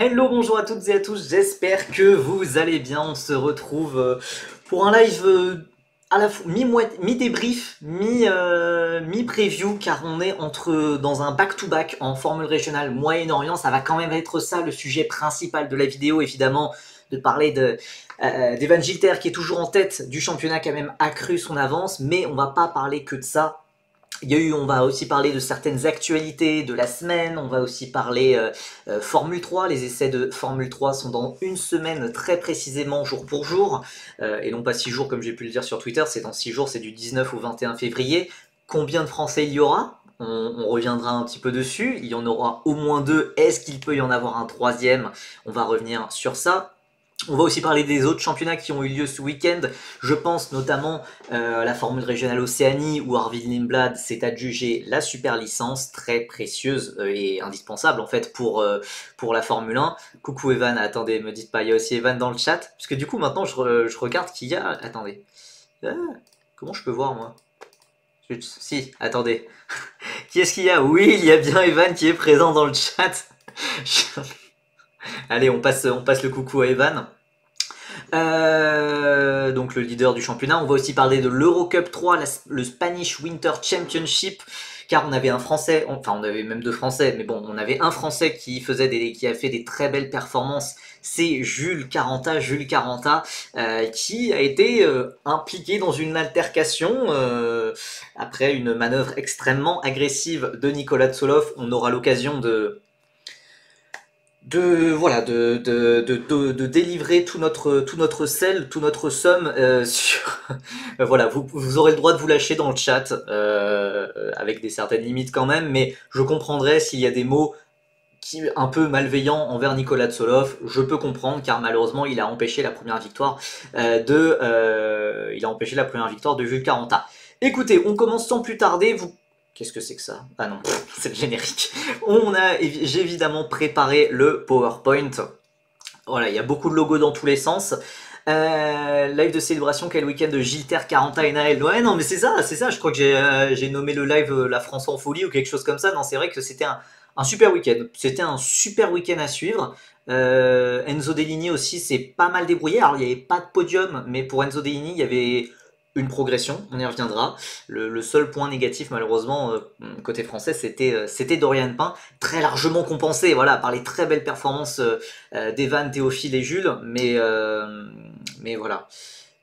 Hello, bonjour à toutes et à tous, j'espère que vous allez bien. On se retrouve pour un live à la fois mi-débrief, mi-preview, car on est dans un back-to-back en Formule Régionale Moyen-Orient. Ça va quand même être ça le sujet principal de la vidéo, évidemment, de parler d'Evan Gilter qui est toujours en tête du championnat, qui a même accru son avance, mais on va pas parler que de ça. On va aussi parler de certaines actualités de la semaine, on va aussi parler Formule 3, les essais de Formule 3 sont dans une semaine très précisément jour pour jour, et non pas 6 jours comme j'ai pu le dire sur Twitter, c'est dans 6 jours, c'est du 19 au 21 février. Combien de Français il y aura? On reviendra un petit peu dessus, il y en aura au moins deux, est-ce qu'il peut y en avoir un troisième? On va revenir sur ça. On va aussi parler des autres championnats qui ont eu lieu ce week-end. Je pense notamment à la Formule Régionale Océanie où Arvid Lindblad s'est adjugé la super licence, très précieuse et indispensable en fait pour la Formule 1. Coucou Evan, attendez, me dites pas, il y a aussi Evan dans le chat. Parce que du coup maintenant je regarde qu'il y a... Attendez. Ah, comment je peux voir moi? Si, attendez. Qui est-ce qu'il y a? Oui, il y a bien Evan qui est présent dans le chat. Allez, on passe le coucou à Evan. Donc le leader du championnat. On va aussi parler de l'Eurocup 3, le Spanish Winter Championship, car on avait un Français, enfin on avait même deux Français, mais bon, on avait un Français qui a fait des très belles performances. C'est Jules Caranta, qui a été impliqué dans une altercation après une manœuvre extrêmement agressive de Nicolas Tsolov. On aura l'occasion de délivrer tout notre sel, tout notre somme sur voilà, vous aurez le droit de vous lâcher dans le chat avec des certaines limites quand même, mais je comprendrai s'il y a des mots un peu malveillants envers Nicolas Tsolov. Je peux comprendre car malheureusement il a empêché la première victoire de Jules Caranta. Écoutez, on commence sans plus tarder. Qu'est-ce que c'est que ça? Ah non, c'est le générique. J'ai évidemment préparé le PowerPoint. Voilà, il y a beaucoup de logos dans tous les sens. Live de célébration, quel week-end de Gilter, Caranta et Naël. Ouais, non, mais c'est ça. Je crois que j'ai nommé le live La France en folie ou quelque chose comme ça. Non, c'est vrai que c'était un super week-end. C'était un super week-end à suivre. Enzo Dellini aussi s'est pas mal débrouillé. Alors, il n'y avait pas de podium, mais pour Enzo Dellini, il y avait une progression, on y reviendra. Le seul point négatif, malheureusement, côté français, c'était Dorian Pain, très largement compensé voilà, par les très belles performances d'Evan, Théophile et Jules, mais voilà.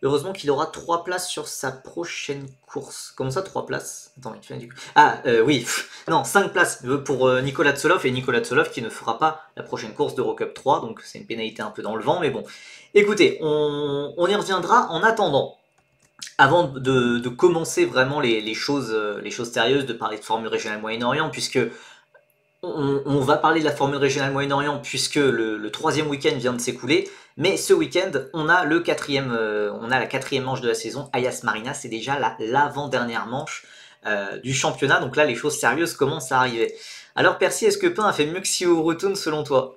Heureusement qu'il aura 3 places sur sa prochaine course. Comment ça, 3 places? Attends, il fait du coup. Ah, oui, non, 5 places pour Nicolas Tsolov, et Nicolas Tsolov qui ne fera pas la prochaine course d'Eurocup 3, donc c'est une pénalité un peu dans le vent, mais bon. Écoutez, on y reviendra en attendant. Avant de commencer vraiment les choses sérieuses, de parler de Formule Régionale Moyen-Orient, puisque on va parler de la Formule Régionale Moyen-Orient, puisque le troisième week-end vient de s'écouler, mais ce week-end, on a la quatrième manche de la saison, Ayas Marina, c'est déjà l'avant-dernière manche du championnat, donc là, les choses sérieuses commencent à arriver. Alors Percy, est-ce que Pain a fait mieux que Sio Rotun selon toi?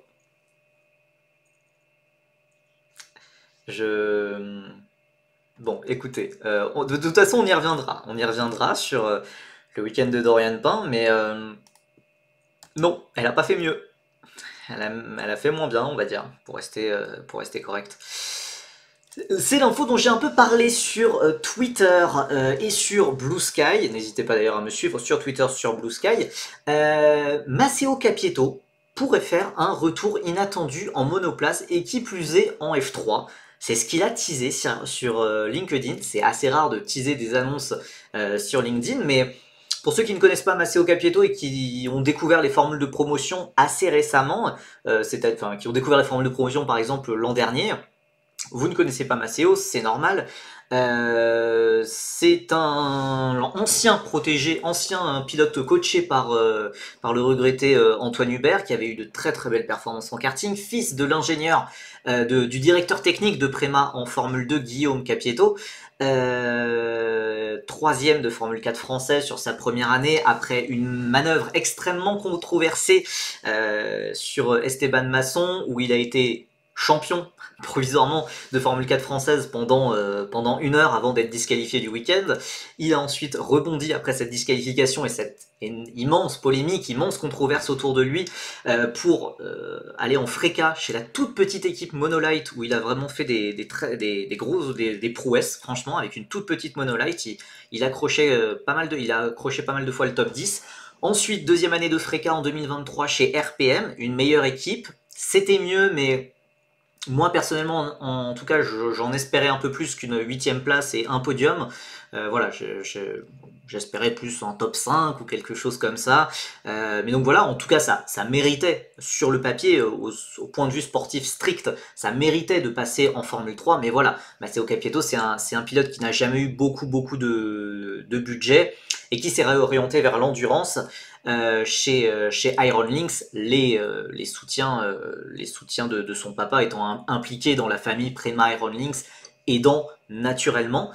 Bon, écoutez, de toute façon, on y reviendra. On y reviendra sur le week-end de Dorian Pain, mais non, elle a pas fait mieux. Elle a fait moins bien, on va dire, pour rester correct. C'est l'info dont j'ai un peu parlé sur Twitter et sur Blue Sky. N'hésitez pas d'ailleurs à me suivre sur Twitter, sur Blue Sky. Matteo Capietto pourrait faire un retour inattendu en monoplace et qui plus est en F3. C'est ce qu'il a teasé sur LinkedIn. C'est assez rare de teaser des annonces sur LinkedIn, mais pour ceux qui ne connaissent pas Matteo Capietto et qui ont découvert les formules de promotion assez récemment, qui ont découvert les formules de promotion par exemple l'an dernier, vous ne connaissez pas Matteo, c'est normal. C'est un ancien protégé, ancien pilote coaché par le regretté Antoine Hubert, qui avait eu de très très belles performances en karting, fils de l'ingénieur, du directeur technique de Prema en Formule 2, Guillaume Capietto. Troisième de Formule 4 français sur sa première année, après une manœuvre extrêmement controversée sur Esteban Masson, où il a été champion provisoirement de Formule 4 française pendant 1 heure avant d'être disqualifié du week-end. Il a ensuite rebondi après cette disqualification et cette immense polémique, immense controverse autour de lui pour aller en fréca chez la toute petite équipe Monolight où il a vraiment fait des prouesses, franchement, avec une toute petite Monolight. Il a accroché pas mal de fois le top 10. Ensuite, deuxième année de fréca en 2023 chez RPM, une meilleure équipe. C'était mieux, mais moi personnellement, en tout cas, j'en espérais un peu plus qu'une 8ème place et un podium. Voilà, j'espérais plus en top 5 ou quelque chose comme ça. Mais donc voilà, en tout cas, ça méritait sur le papier, au point de vue sportif strict, ça méritait de passer en Formule 3. Mais voilà, Matteo Capieto, c'est un pilote qui n'a jamais eu beaucoup de budget et qui s'est réorienté vers l'endurance. Chez Iron Lynx, les soutiens de son papa étant impliqués dans la famille Prema Iron Lynx, aidant naturellement.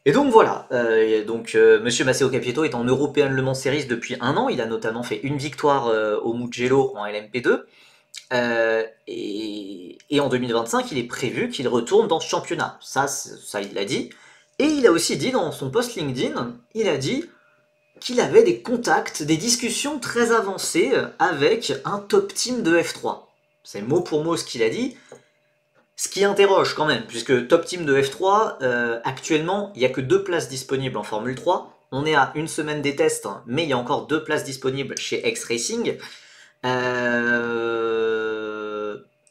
Et donc voilà, Monsieur Matteo Capieto est en European Le Mans Series depuis 1 an. Il a notamment fait une victoire au Mugello en LMP2. Et en 2025, il est prévu qu'il retourne dans ce championnat. Ça, il l'a dit. Et il a aussi dit dans son post LinkedIn, il a dit qu'il avait des contacts, des discussions très avancées avec un top team de F3. C'est mot pour mot ce qu'il a dit. Ce qui interroge quand même, puisque top team de F3, actuellement, il n'y a que 2 places disponibles en Formule 3. On est à une semaine des tests, mais il y a encore 2 places disponibles chez X-Racing.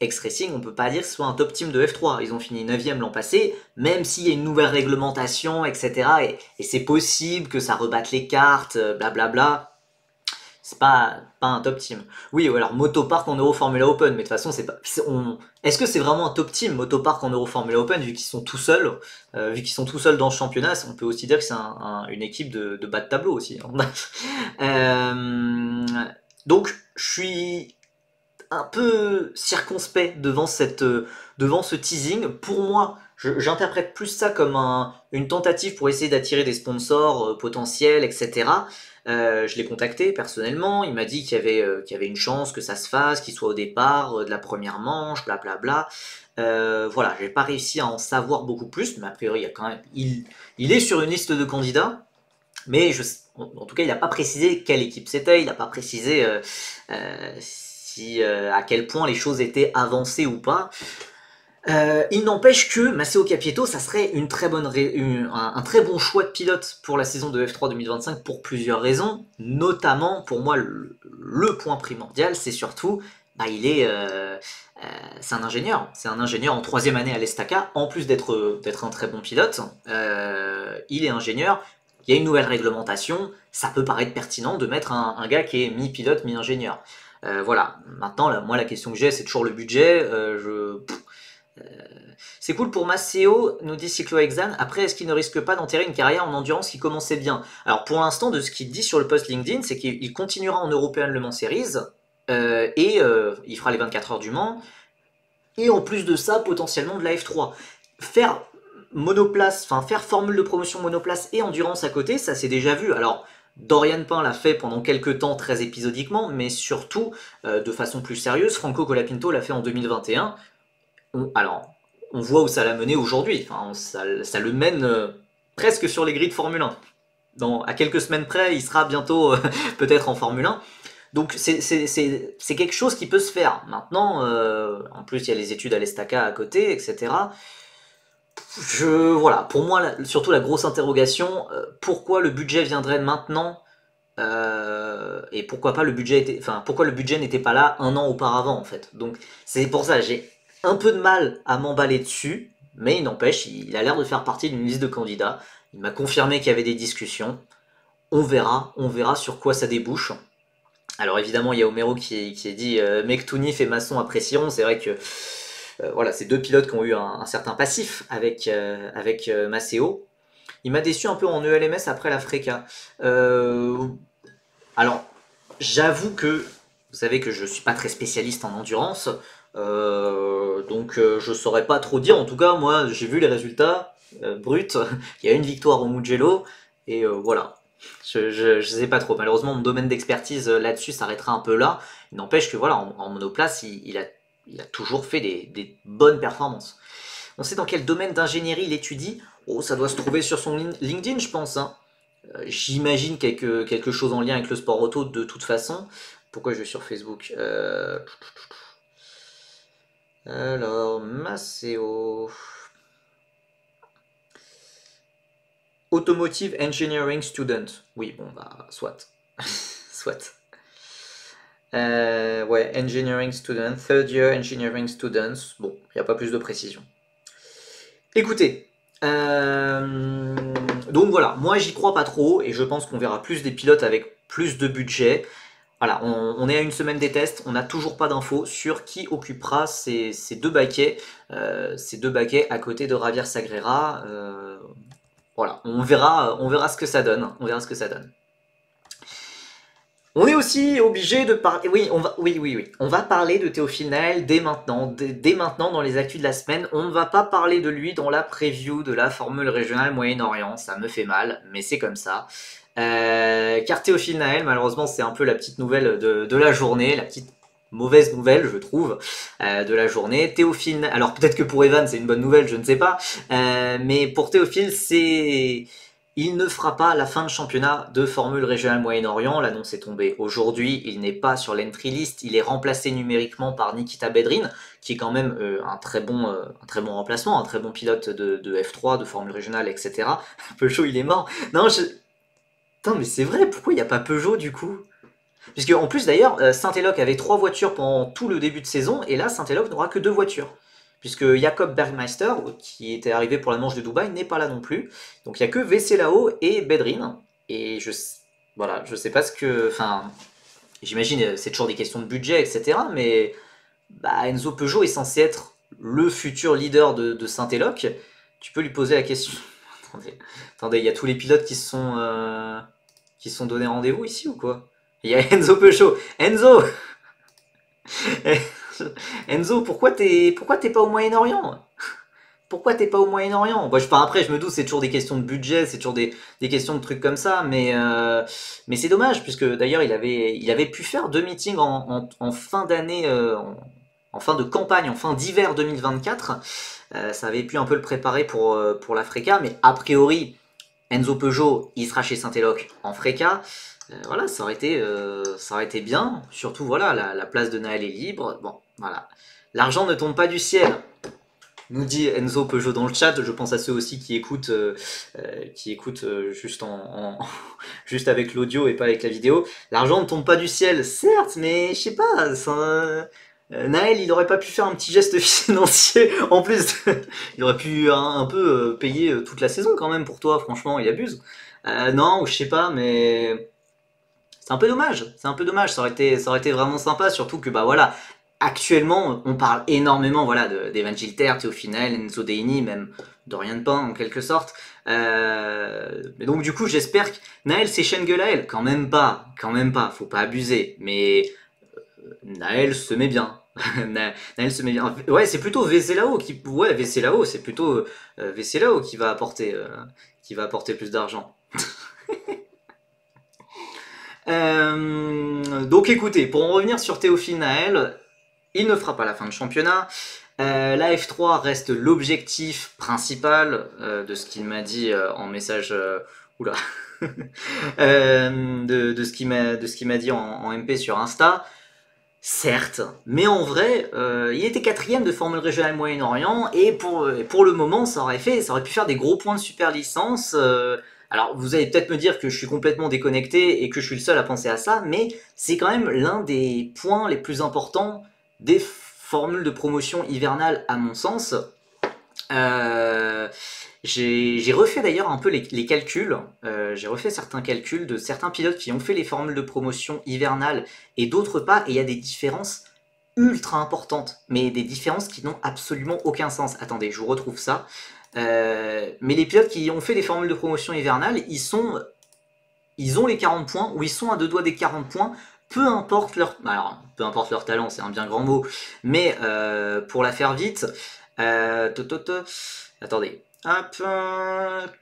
X-Racing, on peut pas dire que ce soit un top team de F3. Ils ont fini 9ème l'an passé, même s'il y a une nouvelle réglementation, etc. Et c'est possible que ça rebatte les cartes, blablabla. C'est pas un top team. Oui, ou alors Motopark en Euro Formula Open, mais de toute façon, c'est pas. Est-ce que c'est vraiment un top team Motopark en Euro Formula Open, vu qu'ils sont tout seuls, dans le championnat? On peut aussi dire que c'est une équipe de bas de tableau aussi. Donc, je suis un peu circonspect devant ce teasing. Pour moi, j'interprète plus ça comme une tentative pour essayer d'attirer des sponsors potentiels, etc. Je l'ai contacté personnellement, il m'a dit qu'il y avait une chance que ça se fasse, qu'il soit au départ de la première manche, blablabla. Voilà, j'ai pas réussi à en savoir beaucoup plus, mais a priori, il y a quand même, il est sur une liste de candidats, mais en tout cas, il n'a pas précisé quelle équipe c'était, il n'a pas précisé à quel point les choses étaient avancées ou pas. Il n'empêche que Matteo Capieto, ça serait un très bon choix de pilote pour la saison de F3 2025 pour plusieurs raisons. Notamment, pour moi, le point primordial, c'est surtout, c'est un ingénieur. C'est un ingénieur en 3ème année à l'Estaca, en plus d'être un très bon pilote. Il est ingénieur. Il y a une nouvelle réglementation. Ça peut paraître pertinent de mettre un gars qui est mi-pilote, mi-ingénieur. Voilà. Maintenant, moi, la question que j'ai, c'est toujours le budget. C'est cool pour Maceo, nous dit Cyclohexane. Après, est-ce qu'il ne risque pas d'enterrer une carrière en endurance qui commençait bien? Alors, pour l'instant, de ce qu'il dit sur le post LinkedIn, c'est qu'il continuera en European Le Mans Series il fera les 24 heures du Mans. Et en plus de ça, potentiellement de la F3. Faire formule de promotion monoplace et endurance à côté, ça s'est déjà vu. Alors, Dorian Pain l'a fait pendant quelques temps très épisodiquement, mais surtout de façon plus sérieuse, Franco Colapinto l'a fait en 2021. On voit où ça l'a mené aujourd'hui. Enfin, ça le mène presque sur les grilles de Formule 1. À quelques semaines près, il sera bientôt peut-être en Formule 1. Donc c'est quelque chose qui peut se faire. Maintenant, en plus il y a les études à l'Estaca à côté, etc. Voilà, pour moi, surtout la grosse interrogation, pourquoi le budget viendrait maintenant et pourquoi le budget n'était pas là 1 an auparavant en fait. Donc c'est pour ça, j'ai un peu de mal à m'emballer dessus, mais il n'empêche, il a l'air de faire partie d'une liste de candidats. Il m'a confirmé qu'il y avait des discussions. On verra sur quoi ça débouche. Alors évidemment, il y a Homero qui dit Mektouni fait Masson apprécieront. C'est vrai que voilà, c'est 2 pilotes qui ont eu un certain passif avec Maceo. Il m'a déçu un peu en ELMS après la Freca. Alors, j'avoue que vous savez que je suis pas très spécialiste en endurance, donc je saurais pas trop dire. En tout cas, moi, j'ai vu les résultats bruts. Il y a une victoire au Mugello et voilà. Je sais pas trop. Malheureusement, mon domaine d'expertise là-dessus s'arrêtera un peu là. Il n'empêche que voilà, en monoplace, il a il a toujours fait des bonnes performances. On sait dans quel domaine d'ingénierie il étudie. Oh, ça doit se trouver sur son LinkedIn, je pense. Hein. J'imagine quelque chose en lien avec le sport auto de toute façon. Pourquoi je vais sur Facebook Alors, Maceo. Automotive Engineering Student. Oui, bon, bah, soit. Soit. Ouais, Engineering Student, Third Year Engineering Students. Bon, il n'y a pas plus de précision. Écoutez, donc voilà, moi j'y crois pas trop et je pense qu'on verra plus des pilotes avec plus de budget. Voilà, on est à une semaine des tests, on n'a toujours pas d'infos sur qui occupera ces deux baquets à côté de Javier Sagrera. Voilà, on verra ce que ça donne. On verra ce que ça donne. On est aussi obligé de parler. Oui, oui. On va parler de Théophile Naël dès maintenant. Dès maintenant, dans les actus de la semaine. On ne va pas parler de lui dans la preview de la Formule régionale Moyen-Orient. Ça me fait mal, mais c'est comme ça. Car Théophile Naël, malheureusement, c'est un peu la petite nouvelle de la journée, la petite mauvaise nouvelle, je trouve, de la journée. Théophile, alors peut-être que pour Evan, c'est une bonne nouvelle, je ne sais pas. Mais pour Théophile, c'est... Il ne fera pas la fin de championnat de Formule régionale Moyen-Orient. L'annonce est tombée aujourd'hui. Il n'est pas sur l'entry list. Il est remplacé numériquement par Nikita Bedrin, qui est quand même un très bon remplacement, un très bon pilote de F3, de Formule régionale, etc. Peugeot, il est mort. Non, Putain, mais c'est vrai, pourquoi il n'y a pas Peugeot du coup? Puisque en plus d'ailleurs, Saint-Eloc avait 3 voitures pendant tout le début de saison, et là Saint-Eloc n'aura que 2 voitures. Puisque Jakob Bergmeister, qui était arrivé pour la manche de Dubaï, n'est pas là non plus. Donc il n'y a que Vesselao et Bedrin. Et voilà, je sais pas ce que... Enfin, j'imagine c'est toujours des questions de budget, etc. Mais bah, Enzo Peugeot est censé être le futur leader de Saint-Eloc. Tu peux lui poser la question... Attendez, il y a tous les pilotes qui se sont donnés rendez-vous ici ou quoi? Il y a Enzo Peugeot. Enzo Enzo, pourquoi t'es pas au Moyen-Orient? Pourquoi t'es pas au Moyen-Orient? Bon, après, je me doute, c'est toujours des questions de budget, c'est toujours des questions de trucs comme ça, mais c'est dommage, puisque d'ailleurs, il avait pu faire 2 meetings en fin d'année, en fin de campagne, en fin d'hiver 2024. Ça avait pu un peu le préparer pour la Freca, mais a priori, Enzo Peugeot, il sera chez Saint-Eloc en Freca. Voilà, ça aurait été bien. Surtout, voilà, la place de Naël est libre. Bon, voilà. L'argent ne tombe pas du ciel, nous dit Enzo Peugeot dans le chat. Je pense à ceux aussi qui écoutent juste juste avec l'audio et pas avec la vidéo. L'argent ne tombe pas du ciel, certes, mais je sais pas. Naël, il aurait pas pu faire un petit geste financier en plus. Il aurait pu un peu payer toute la saison quand même pour toi. Franchement, il abuse. Non, ou je sais pas, mais c'est un peu dommage. C'est un peu dommage. Ça aurait été vraiment sympa, surtout que bah voilà. Actuellement, on parle énormément voilà, d'Evan Gilter, Théophile Naël, Enzo Deini, même Dorian Pain en quelque sorte. Mais donc du coup, j'espère que Naël c'est Schengelael. Quand même pas, faut pas abuser. Mais Naël se met bien. Naël se met bien. Ouais, c'est plutôt Vesselao qui. Ouais, Vesselao, c'est plutôt Vesselao qui va apporter plus d'argent. Donc écoutez, pour en revenir sur Théophile Naël, il ne fera pas la fin de championnat. La F3 reste l'objectif principal de ce qu'il m'a dit en message. Oula. De ce qu'il m'a dit en MP sur Insta. Certes, mais en vrai, il était 4ème de Formule régionale Moyen-Orient et pour le moment, ça aurait pu faire des gros points de super licence. Alors, vous allez peut-être me dire que je suis complètement déconnecté et que je suis le seul à penser à ça, mais c'est quand même l'un des points les plus importants des formules de promotion hivernale, à mon sens. J'ai refait d'ailleurs un peu les calculs. J'ai refait certains calculs de certains pilotes qui ont fait les formules de promotion hivernale et d'autres pas, et il y a des différences ultra importantes, mais des différences qui n'ont absolument aucun sens. Attendez, je vous retrouve ça. Mais les pilotes qui ont fait les formules de promotion hivernale, ils ont les 40 points, ou ils sont à 2 doigts des 40 points, peu importe leur talent, c'est un bien grand mot, mais pour la faire vite, attendez, hop,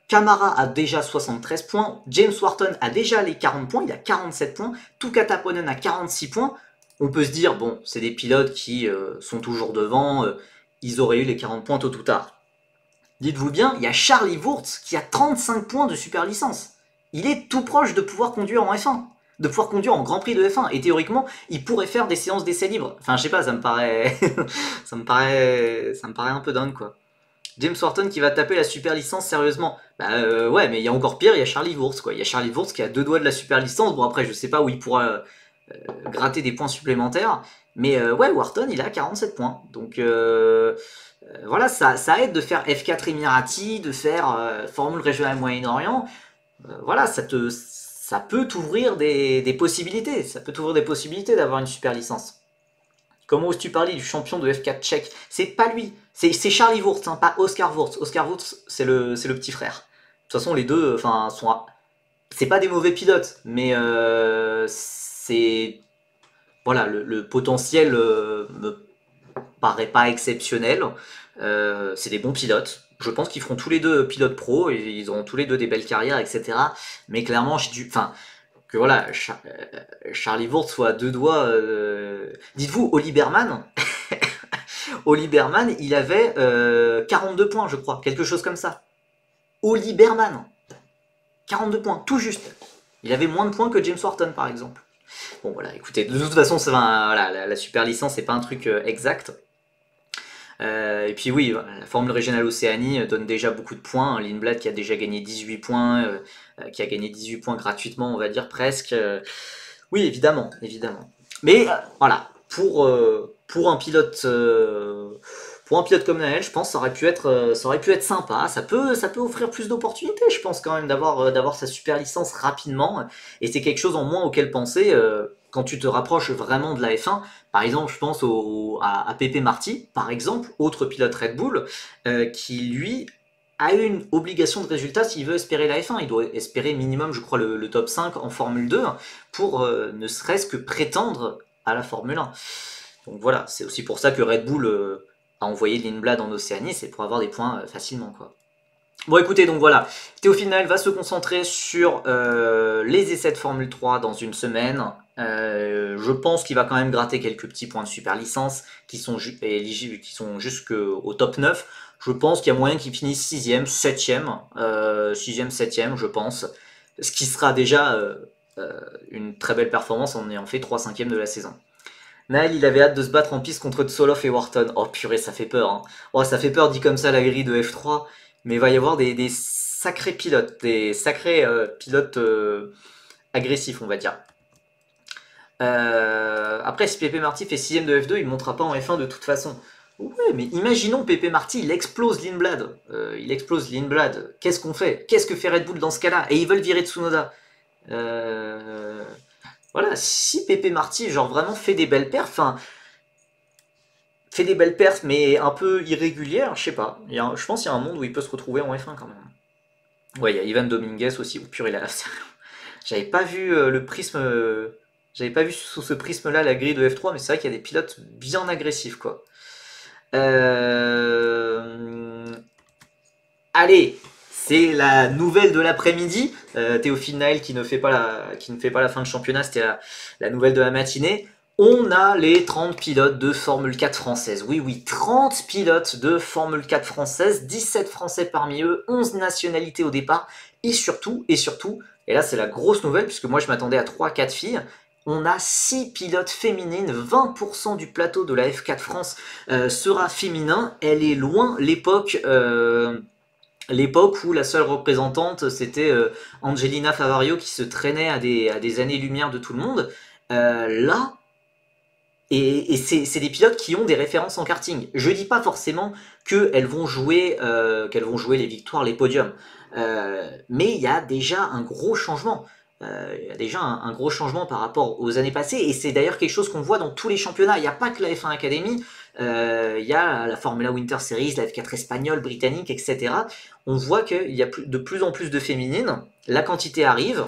Camara a déjà 73 points, James Wharton a déjà les 40 points, il a 47 points, Tuka Taponen a 46 points, On peut se dire, bon, c'est des pilotes qui sont toujours devant, ils auraient eu les 40 points tôt ou tard. Dites-vous bien, il y a Charlie Wurz qui a 35 points de super licence. Il est tout proche de pouvoir conduire en F1, de pouvoir conduire en Grand Prix de F1. Et théoriquement, il pourrait faire des séances d'essai libres. Enfin, je sais pas, ça me paraît, ça me paraît un peu dingue, quoi. James Wharton qui va taper la super licence sérieusement. Ouais, mais il y a encore pire, il y a Charlie Wurz, quoi. Il y a Charlie Wurz qui a 2 doigts de la super licence. Bon, après, je sais pas où il pourra gratter des points supplémentaires. Mais ouais, Wharton, il a 47 points. Donc voilà, ça aide de faire F4 Emirati, de faire Formule Régionale Moyen-Orient. Voilà, ça peut t'ouvrir des possibilités. Ça peut t'ouvrir des possibilités d'avoir une super licence. Comment oses-tu parler du champion de F4 tchèque? C'est pas lui, c'est Charlie Wurz, hein, pas Oscar Wurz. Oscar Wurz, c'est le petit frère. De toute façon, les deux, enfin, c'est pas des mauvais pilotes, mais c'est voilà, le potentiel me paraît pas exceptionnel. C'est des bons pilotes. Je pense qu'ils feront tous les deux pilotes pro et ils auront tous les deux des belles carrières, etc. Mais clairement, enfin, que voilà, Charlie Wurz soit à 2 doigts. Dites-vous, Oli Berman, Oli Berman, il avait 42 points, je crois, quelque chose comme ça. Oli Berman, 42 points, tout juste. Il avait moins de points que James Wharton, par exemple. Bon, voilà, écoutez, de toute façon, voilà, la super licence, c'est pas un truc exact. Et puis oui, la Formule Régionale Océanie donne déjà beaucoup de points. Lindblad qui a déjà gagné 18 points, qui a gagné 18 points gratuitement, on va dire presque. Oui, évidemment, évidemment. Mais voilà, pour un pilote comme Naël, je pense que ça aurait pu être sympa. Ça peut offrir plus d'opportunités, je pense quand même d'avoir sa super licence rapidement. Et c'est quelque chose en moins auquel penser quand tu te rapproches vraiment de la F1. Par exemple, je pense à Pepe Marty, par exemple, autre pilote Red Bull, qui lui a une obligation de résultat s'il veut espérer la F1. Il doit espérer minimum, je crois, le top 5 en Formule 2 pour ne serait-ce que prétendre à la Formule 1. Donc voilà, c'est aussi pour ça que Red Bull a envoyé Lindblad en Océanie, c'est pour avoir des points facilement, quoi. Bon, écoutez, donc voilà, Théophile va se concentrer sur les essais de Formule 3 dans une semaine. Je pense qu'il va quand même gratter quelques petits points de super licence qui sont éligibles, qui sont jusqu'au top 9. Je pense qu'il y a moyen qu'il finisse 6ème, 7ème, 6ème, 7ème, je pense. Ce qui sera déjà une très belle performance en ayant fait 3 5e de la saison. Naël, il avait hâte de se battre en piste contre Tsoloff et Wharton. Oh purée, ça fait peur. Hein. Oh, ça fait peur dit comme ça la grille de F3. Mais il va y avoir des sacrés pilotes, des sacrés pilotes agressifs, on va dire. Après, si Pepe Marty fait 6ème de F2, il ne montera pas en F1 de toute façon. Ouais, mais imaginons Pepe Marty, il explose Lindblad. Qu'est-ce qu'on fait? Qu'est-ce que fait Red Bull dans ce cas-là? Et ils veulent virer Tsunoda. Voilà, si Pepe Marty, genre vraiment fait des belles perfs, mais un peu irrégulières, je sais pas. Je pense qu'il y a un monde où il peut se retrouver en F1 quand même. Ouais, il y a Ivan Dominguez aussi. Oh purée, là, j'avais pas vu le prisme. J'avais pas vu sous ce prisme-là la grille de F3, mais c'est vrai qu'il y a des pilotes bien agressifs, quoi. Allez, c'est la nouvelle de l'après-midi. Théophile Naël qui ne fait pas la fin de championnat, c'était la nouvelle de la matinée. On a les 30 pilotes de Formule 4 française. Oui, oui, 30 pilotes de Formule 4 française, 17 Français parmi eux, 11 nationalités au départ, et surtout, et là c'est la grosse nouvelle, puisque moi je m'attendais à 3-4 filles, on a 6 pilotes féminines, 20% du plateau de la F4 France sera féminin. Elle est loin l'époque où la seule représentante c'était Angelina Favario qui se traînait à des années-lumière de tout le monde. Là, et c'est des pilotes qui ont des références en karting. Je dis pas forcément qu'elles vont jouer les victoires, les podiums. Mais il y a déjà un gros changement. Il y a déjà un gros changement par rapport aux années passées. Et c'est d'ailleurs quelque chose qu'on voit dans tous les championnats. Il n'y a pas que la F1 Academy. Il y a la Formula Winter Series, la F4 espagnole, britannique, etc. On voit qu'il y a de plus en plus de féminines. La quantité arrive.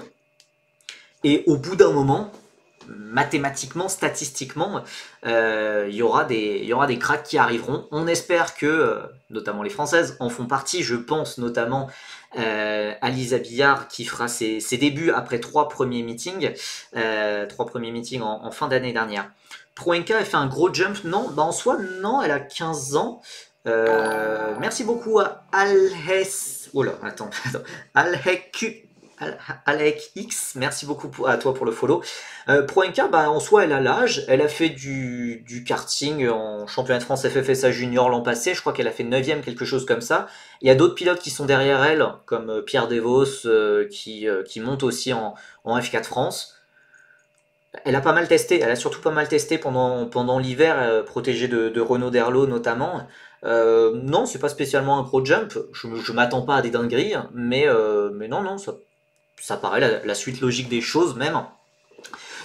Et au bout d'un moment, mathématiquement, statistiquement, il y aura des cracks qui arriveront. On espère que, notamment les Françaises, en font partie. Je pense notamment à Lisa Billard qui fera ses débuts après 3 premiers meetings en fin d'année dernière. Proenka, elle fait un gros jump. Non, bah en soi, non, elle a 15 ans. Merci beaucoup à Alhes. Oh là, attends. Alhek. Alec X, merci beaucoup à toi pour le follow. Proenka, bah, en soi, elle a l'âge. Elle a fait du karting en championnat de France FFSA Junior l'an passé. Je crois qu'elle a fait 9ème, quelque chose comme ça. Il y a d'autres pilotes qui sont derrière elle, comme Pierre Devos, qui monte aussi en F4 France. Elle a pas mal testé, elle a surtout pas mal testé pendant l'hiver, protégée de Renaud Derlot notamment. Non, c'est pas spécialement un gros jump, je m'attends pas à des dingueries, mais non, ça paraît la suite logique des choses même.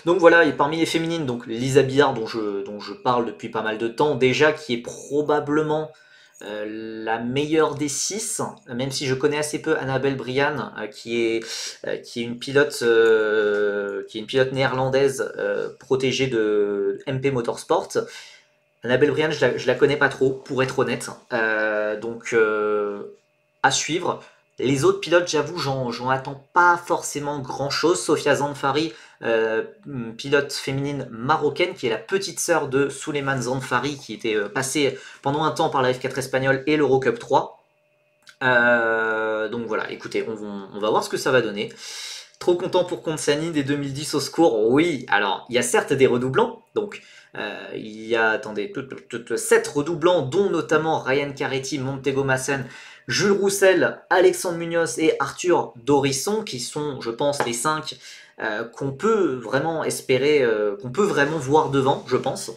Donc voilà, et parmi les féminines, donc Lisa Billard dont je parle depuis pas mal de temps, déjà qui est probablement la meilleure des 6, même si je connais assez peu Annabelle Brian, qui est une pilote néerlandaise protégée de MP Motorsport. Annabelle Brian, je la connais pas trop, pour être honnête. Donc à suivre. Les autres pilotes, j'avoue, j'en attends pas forcément grand chose. Sofia Zanfari, pilote féminine marocaine, qui est la petite sœur de Souleymane Zanfari, qui était passée pendant un temps par la F4 espagnole et l'Eurocup 3. Donc voilà, écoutez, on va voir ce que ça va donner. Trop content pour Consani des 2010 au secours. Oui, alors il y a certes des redoublants, donc il y a, attendez, 7 redoublants, dont notamment Ryan Caretti, Montego Massen, Jules Roussel, Alexandre Munoz et Arthur Dorisson, qui sont, je pense, les 5 qu'on peut vraiment espérer, qu'on peut vraiment voir devant, je pense.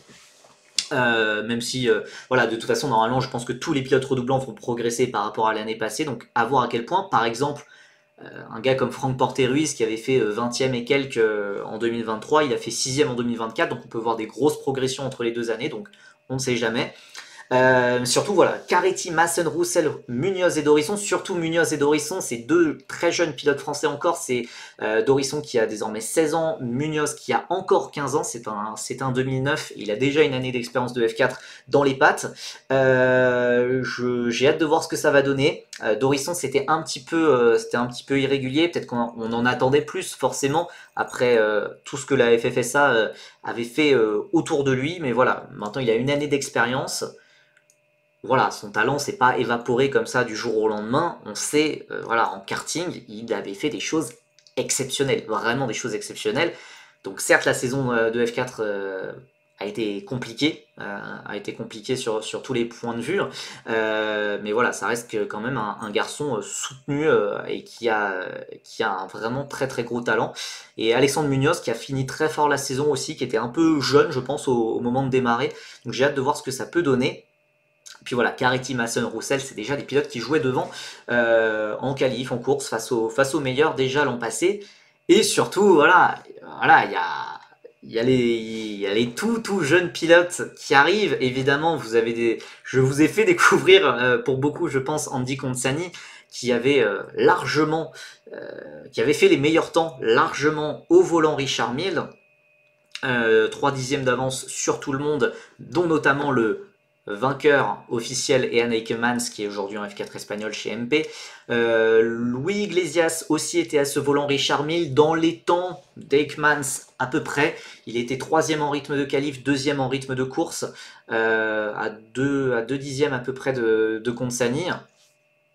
Même si, voilà, de toute façon, normalement, je pense que tous les pilotes redoublants vont progresser par rapport à l'année passée, donc à voir à quel point, par exemple, un gars comme Franck Porter-Ruiz qui avait fait 20e et quelques en 2023, il a fait 6e en 2024, donc on peut voir des grosses progressions entre les 2 années, donc on ne sait jamais. Surtout voilà, Caretti, Massen, Roussel, Munoz et Dorisson, surtout Munoz et Dorisson, c'est 2 très jeunes pilotes français encore, c'est Dorisson qui a désormais 16 ans, Munoz qui a encore 15 ans, c'est un 2009, il a déjà une année d'expérience de F4 dans les pattes. J'ai hâte de voir ce que ça va donner. Dorisson c'était un petit peu irrégulier, peut-être qu'on en attendait plus forcément après tout ce que la FFSA avait fait autour de lui, mais voilà, maintenant il a une année d'expérience. Voilà, son talent s'est pas évaporé comme ça du jour au lendemain. On sait, voilà, en karting, il avait fait des choses exceptionnelles, vraiment des choses exceptionnelles. Donc certes, la saison de F4 a été compliquée sur tous les points de vue, mais voilà, ça reste quand même un garçon soutenu et qui a un vraiment très très gros talent. Et Alexandre Munoz qui a fini très fort la saison aussi, qui était un peu jeune, je pense, au moment de démarrer. Donc j'ai hâte de voir ce que ça peut donner. Puis voilà, Caretti, Masson, Roussel, c'est déjà des pilotes qui jouaient devant en qualif, en course, face aux meilleurs déjà l'an passé. Et surtout, voilà, il y a les tout jeunes pilotes qui arrivent. Évidemment, je vous ai fait découvrir, pour beaucoup, je pense, Andy Consani, qui avait qui avait fait les meilleurs temps largement au volant Richard Mille. 3 dixièmes d'avance sur tout le monde, dont notamment le vainqueur officiel Ehan Eikemans, qui est aujourd'hui en F4 espagnol chez MP. Louis Iglesias aussi était à ce volant Richard Mille dans les temps d'Eikemans à peu près. Il était 3e en rythme de qualif, 2e en rythme de course, à 2 dixièmes à peu près de Consani.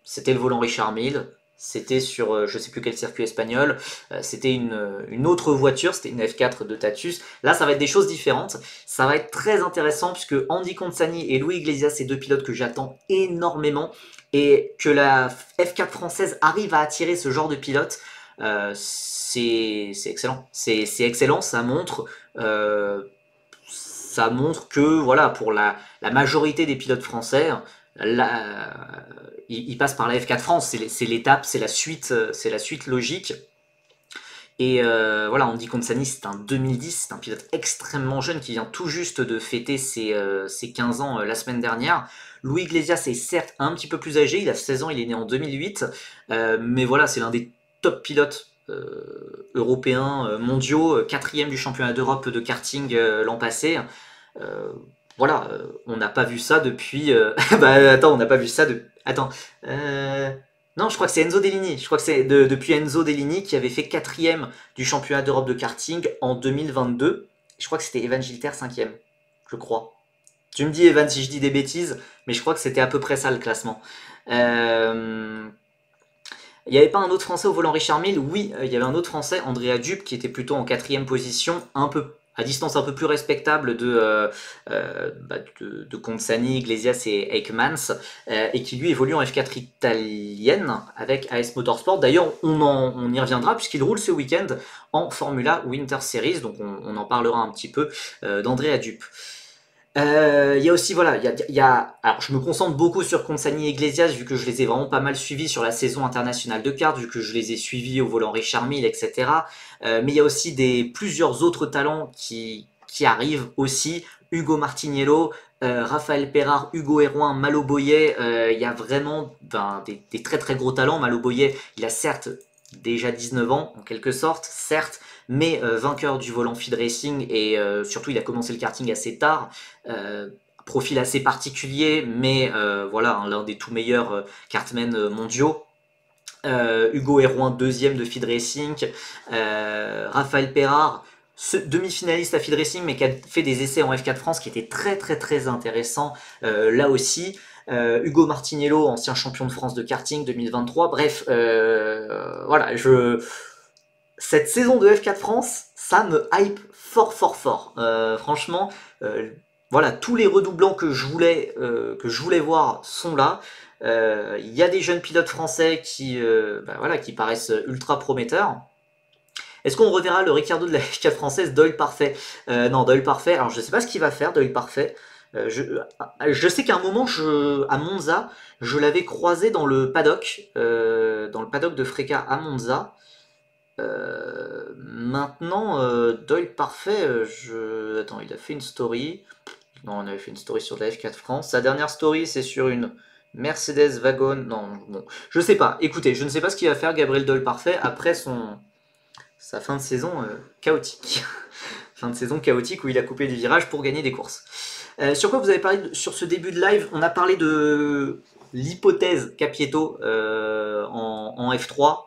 C'était le volant Richard Mille. C'était sur je sais plus quel circuit espagnol, c'était une autre voiture, c'était une F4 de Tatus. Là, ça va être des choses différentes. Ça va être très intéressant puisque Andy Consani et Louis Iglesias, c'est 2 pilotes que j'attends énormément. Et que la F4 française arrive à attirer ce genre de pilotes, c'est excellent. C'est excellent, ça montre que voilà, pour la majorité des pilotes français, il passe par la F4 France, c'est l'étape, c'est la suite logique. Et voilà, Andy Consani, c'est un 2010, c'est un pilote extrêmement jeune qui vient tout juste de fêter ses 15 ans la semaine dernière. Louis Iglesias est certes un petit peu plus âgé, il a 16 ans, il est né en 2008, mais voilà, c'est l'un des top pilotes européens, mondiaux, 4e du championnat d'Europe de karting l'an passé. Euh, voilà, on n'a pas vu ça depuis. Bah attends, on n'a pas vu ça de. Attends. Non, je crois que c'est Enzo Dellini. Je crois que c'est depuis Enzo Dellini qui avait fait 4e du championnat d'Europe de karting en 2022. Je crois que c'était Evan Gilter 5e. je crois. Tu me dis, Evan, si je dis des bêtises, mais je crois que c'était à peu près ça le classement. Il n'y avait pas un autre Français au volant Richard Mille? Oui, il y avait un autre Français, Andrea Dupe, qui était plutôt en quatrième position, un peu à distance un peu plus respectable de Consani, Iglesias et Ekmans, et qui lui évolue en F4 italienne avec AS Motorsport. D'ailleurs, on y reviendra puisqu'il roule ce week-end en Formula Winter Series, donc on en parlera un petit peu d'Andrea Dupe. Il y a aussi, voilà, alors je me concentre beaucoup sur Consani et Iglesias, vu que je les ai vraiment pas mal suivis sur la saison internationale de kart, vu que je les ai suivis au volant Richard Mille, etc. Mais il y a aussi plusieurs autres talents qui arrivent aussi. Hugo Martiniello, Raphaël Perard, Hugo Hérouin, Malo Boyer, il y a vraiment des très très gros talents. Malo Boyer, il a certes déjà 19 ans, en quelque sorte, certes, mais vainqueur du volant Feed Racing, et surtout il a commencé le karting assez tard. Profil assez particulier, mais voilà, l'un des tout meilleurs kartmen mondiaux. Hugo Hérouin, deuxième de Feed Racing. Raphaël Perard, demi-finaliste à Feed Racing, mais qui a fait des essais en F4 France qui étaient très très très intéressants là aussi. Hugo Martiniello, ancien champion de France de karting 2023. Bref, voilà, cette saison de F4 France, ça me hype fort fort fort. Franchement, voilà, tous les redoublants que je voulais voir sont là. Il y a des jeunes pilotes français qui paraissent ultra prometteurs. Est-ce qu'on reverra le Ricciardo de la F4 française, Doyle Parfait? Non, Doyle Parfait, alors je ne sais pas ce qu'il va faire, Doyle Parfait. Je sais qu'à un moment, à Monza, je l'avais croisé dans le paddock de Freca à Monza. Maintenant, Doyle Parfait, attends, il a fait une story. Non, on avait fait une story sur la F4 France. Sa dernière story, c'est sur une Mercedes Wagon. Non, bon, je sais pas. Écoutez, je ne sais pas ce qu'il va faire Gabriel Doyle Parfait après sa fin de saison chaotique. Fin de saison chaotique où il a coupé des virages pour gagner des courses. Sur quoi vous avez parlé sur ce début de live? On a parlé de l'hypothèse Capieto en F3.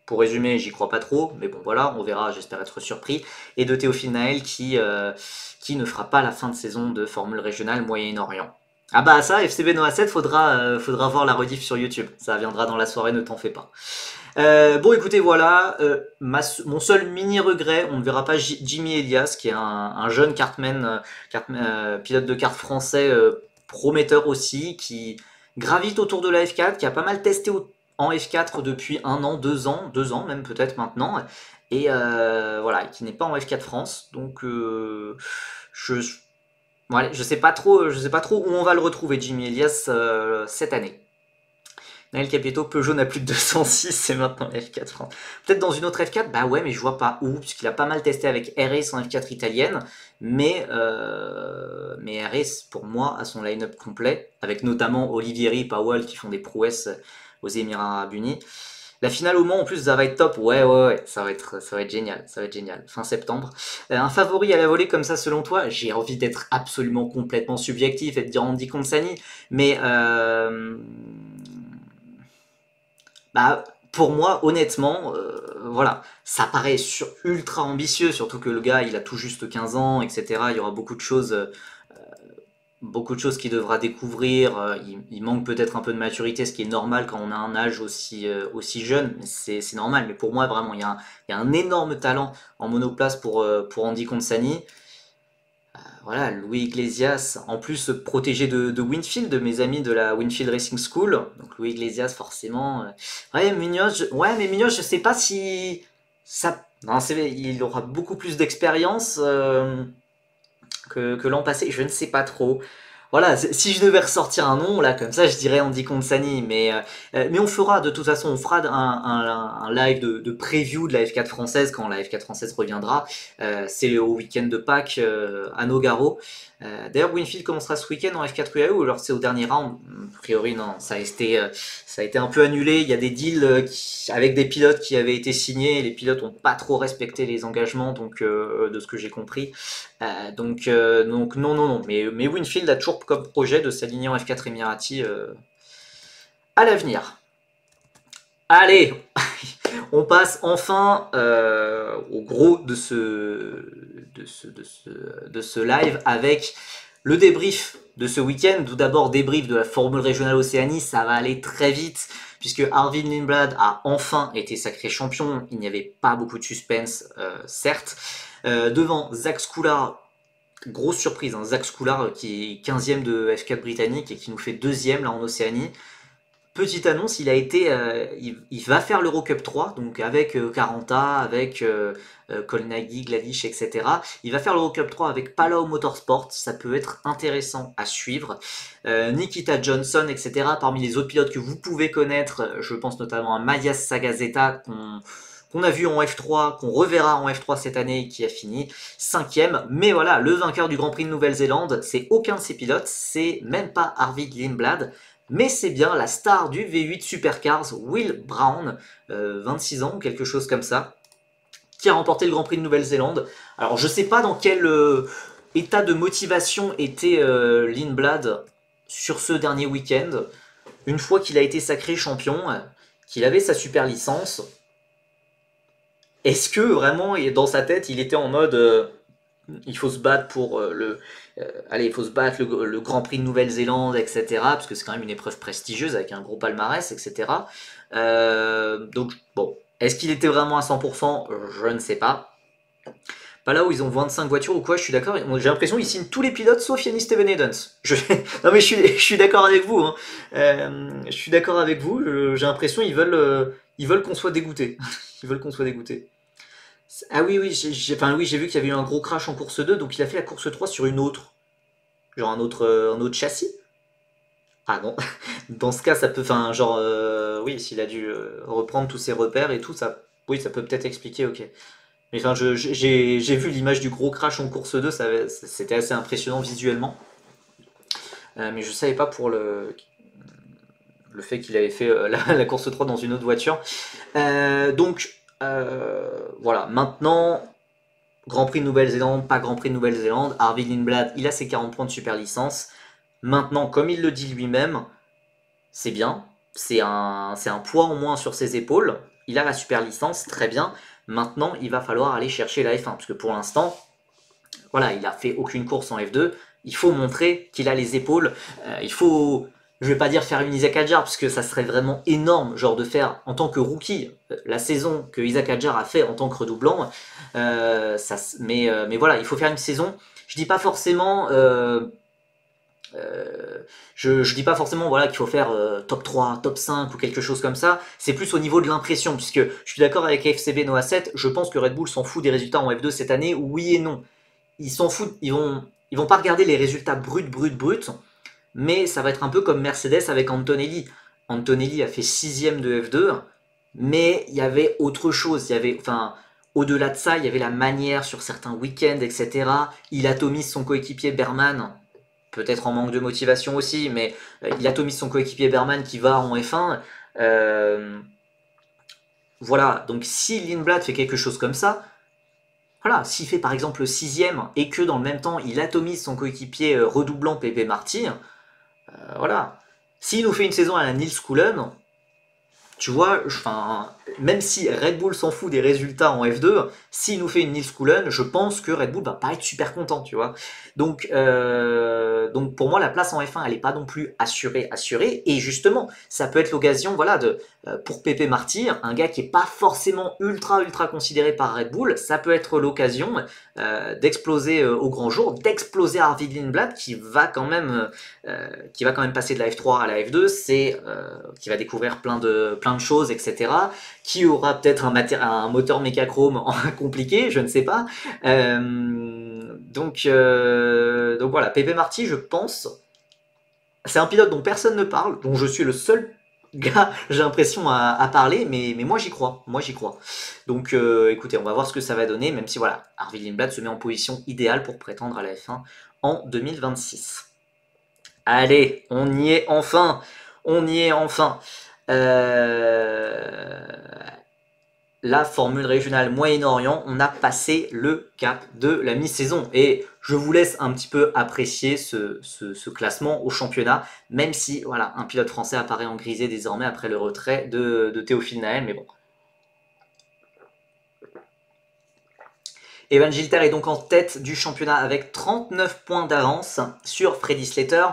Pour résumer, j'y crois pas trop, mais bon voilà, on verra, j'espère être surpris. Et de Théophile Naël qui ne fera pas la fin de saison de Formule Régionale Moyen-Orient. Ah bah ça, FCB Noah 7, faudra voir la rediff sur YouTube. Ça viendra dans la soirée, ne t'en fais pas. Bon écoutez, voilà, mon seul mini regret, on ne verra pas Jimmy Elias, qui est un jeune kartman, pilote de kart français prometteur aussi, qui gravite autour de la F4, qui a pas mal testé en F4 depuis 1 an, 2 ans même peut-être maintenant, et voilà, qui n'est pas en F4 France, donc je sais pas trop où on va le retrouver, Jimmy Elias, cette année. Naël Capieto, Peugeot n'a plus de 206, c'est maintenant F4 France. Peut-être dans une autre F4, bah ouais, mais je vois pas où, puisqu'il a pas mal testé avec RS en F4 italienne, mais RS, pour moi, a son line-up complet, avec notamment Olivieri et Powell qui font des prouesses aux Émirats Arabes Unis. La finale au Mans, en plus, ça va être top. Ouais, ça va être génial. Ça va être génial. Fin septembre. Un favori à la volée comme ça, selon toi? J'ai envie d'être absolument complètement subjectif et de dire Andy Consani, mais pour moi, honnêtement, voilà, ça paraît ultra ambitieux, surtout que le gars, il a tout juste 15 ans, etc. Il y aura beaucoup de choses qu'il devra découvrir. Il manque peut-être un peu de maturité, ce qui est normal quand on a un âge aussi jeune. C'est normal, mais pour moi, vraiment, il y a un énorme talent en monoplace pour Andy Consani. Voilà, Louis Iglesias, en plus protégé de Winfield, de mes amis de la Winfield Racing School. Donc Louis Iglesias, forcément. Ouais, Munoz, mais Munoz, je sais pas si ça. Non, il aura beaucoup plus d'expérience que l'an passé. Je ne sais pas trop. Voilà, si je devais ressortir un nom, là, comme ça, je dirais Andy Consani, mais on fera, de toute façon, on fera un live de preview de la F4 française quand la F4 française reviendra. C'est au week-end de Pâques à Nogaro. D'ailleurs, Winfield commencera ce week-end en F4 UAE ou alors c'est au dernier round? A priori, non, ça a été un peu annulé. Il y a des deals avec des pilotes qui avaient été signés. Les pilotes n'ont pas trop respecté les engagements, donc de ce que j'ai compris. Donc non. Mais Winfield a toujours comme projet de s'aligner en F4 Emirati à l'avenir. Allez, On passe enfin au gros de ce live avec le débrief de ce week-end. Tout d'abord, débrief de la Formule Régionale Océanie, ça va aller très vite puisque Arvid Lindblad a enfin été sacré champion. Il n'y avait pas beaucoup de suspense, certes. Devant Zak Scoular, grosse surprise, hein, Zak Scoular qui est 15e de F4 britannique et qui nous fait 2e là en Océanie. Petite annonce, il va faire l'Eurocup 3, donc avec Caranta, avec Colnaghi, Gladish, etc. Il va faire l'Eurocup 3 avec Palau Motorsport, ça peut être intéressant à suivre. Nikita Johnson, etc. Parmi les autres pilotes que vous pouvez connaître, je pense notamment à Mayas Sagazeta, qu'on a vu en F3, qu'on reverra en F3 cette année, qui a fini 5e. Mais voilà, le vainqueur du Grand Prix de Nouvelle-Zélande, c'est aucun de ces pilotes, c'est même pas Arvid Lindblad, mais c'est bien la star du V8 Supercars, Will Brown, 26 ans ou quelque chose comme ça, qui a remporté le Grand Prix de Nouvelle-Zélande. Alors je sais pas dans quel état de motivation était Lindblad sur ce dernier week-end, une fois qu'il a été sacré champion, qu'il avait sa super licence. Est-ce que vraiment, dans sa tête, il était en mode il faut se battre pour allez, il faut se battre le Grand Prix de Nouvelle-Zélande, etc. Parce que c'est quand même une épreuve prestigieuse avec un gros palmarès, etc. Donc, bon, est-ce qu'il était vraiment à 100%? Je ne sais pas. Pas là où ils ont 25 voitures ou quoi, je suis d'accord. J'ai l'impression qu'ils signent tous les pilotes sauf Yannis Steven Edens. Non mais je suis d'accord avec vous. Hein. Je suis d'accord avec vous. J'ai l'impression qu'ils veulent qu'on soit dégoûté. Ils veulent qu'on soit dégoûté. Ah oui, oui, oui, j'ai vu qu'il y avait eu un gros crash en course 2, donc il a fait la course 3 sur une autre. Genre un autre châssis. Ah non, dans ce cas, ça peut. Enfin, genre, oui, s'il a dû reprendre tous ses repères et tout, ça. Oui, ça peut peut-être expliquer, ok. Mais enfin, j'ai vu l'image du gros crash en course 2, c'était assez impressionnant visuellement. Mais je savais pas pour le fait qu'il avait fait la course 3 dans une autre voiture. Donc, voilà, maintenant, Grand Prix de Nouvelle-Zélande, pas Grand Prix de Nouvelle-Zélande, Arvid Lindblad, il a ses 40 points de super licence. Maintenant, comme il le dit lui-même, c'est bien, c'est un poids en moins sur ses épaules, il a la super licence, très bien. Maintenant, il va falloir aller chercher la F1, parce que pour l'instant, voilà, il a fait aucune course en F2, il faut montrer qu'il a les épaules, il faut, je vais pas dire faire une Isaac Hadjar, parce que ça serait vraiment énorme, genre de faire en tant que rookie, la saison que Isaac Hadjar a fait en tant que redoublant, mais voilà, il faut faire une saison, je dis pas forcément... je dis pas forcément voilà, qu'il faut faire top 3, top 5 ou quelque chose comme ça, c'est plus au niveau de l'impression, puisque je suis d'accord avec FCB Noah 7, je pense que Red Bull s'en fout des résultats en F2 cette année, oui et non. Ils s'en foutent, ils vont pas regarder les résultats bruts, mais ça va être un peu comme Mercedes avec Antonelli. Antonelli a fait 6ème de F2, mais il y avait autre chose, il y avait, enfin, au-delà de ça, il y avait la manière sur certains week-ends, etc. Il atomise son coéquipier Berman, peut-être en manque de motivation aussi, mais il atomise son coéquipier Berman qui va en F1. Voilà, donc si Lindblad fait quelque chose comme ça, voilà, s'il fait par exemple le 6ème et que dans le même temps il atomise son coéquipier redoublant Pepe Marty, voilà. S'il nous fait une saison à la Nils Coulen, tu vois, enfin, même si Red Bull s'en fout des résultats en F2, s'il nous fait une Nils Coulen, je pense que Red Bull va pas être super content, tu vois. Donc pour moi, la place en F1, elle n'est pas non plus assurée. Et justement, ça peut être l'occasion, voilà, pour Pepe Marty, un gars qui est pas forcément ultra considéré par Red Bull, ça peut être l'occasion d'exploser au grand jour, d'exploser Arvid Lindblad, qui va quand même passer de la F3 à la F2, qui va découvrir plein de choses, etc. Qui aura peut-être un moteur mécachrome compliqué, je ne sais pas. Donc voilà, Pepe Marty, je pense, c'est un pilote dont personne ne parle, dont je suis le seul gars, j'ai l'impression, à parler, mais moi j'y crois, Donc écoutez, on va voir ce que ça va donner, même si voilà, Arvid Lindblad se met en position idéale pour prétendre à la F1 en 2026. Allez, on y est enfin. La Formule Régionale Moyen-Orient, on a passé le cap de la mi-saison. Et je vous laisse un petit peu apprécier ce classement au championnat, même si voilà, un pilote français apparaît en grisé désormais après le retrait de Théophile Nael. Mais bon, Evan Gilter est donc en tête du championnat avec 39 points d'avance sur Freddy Slater.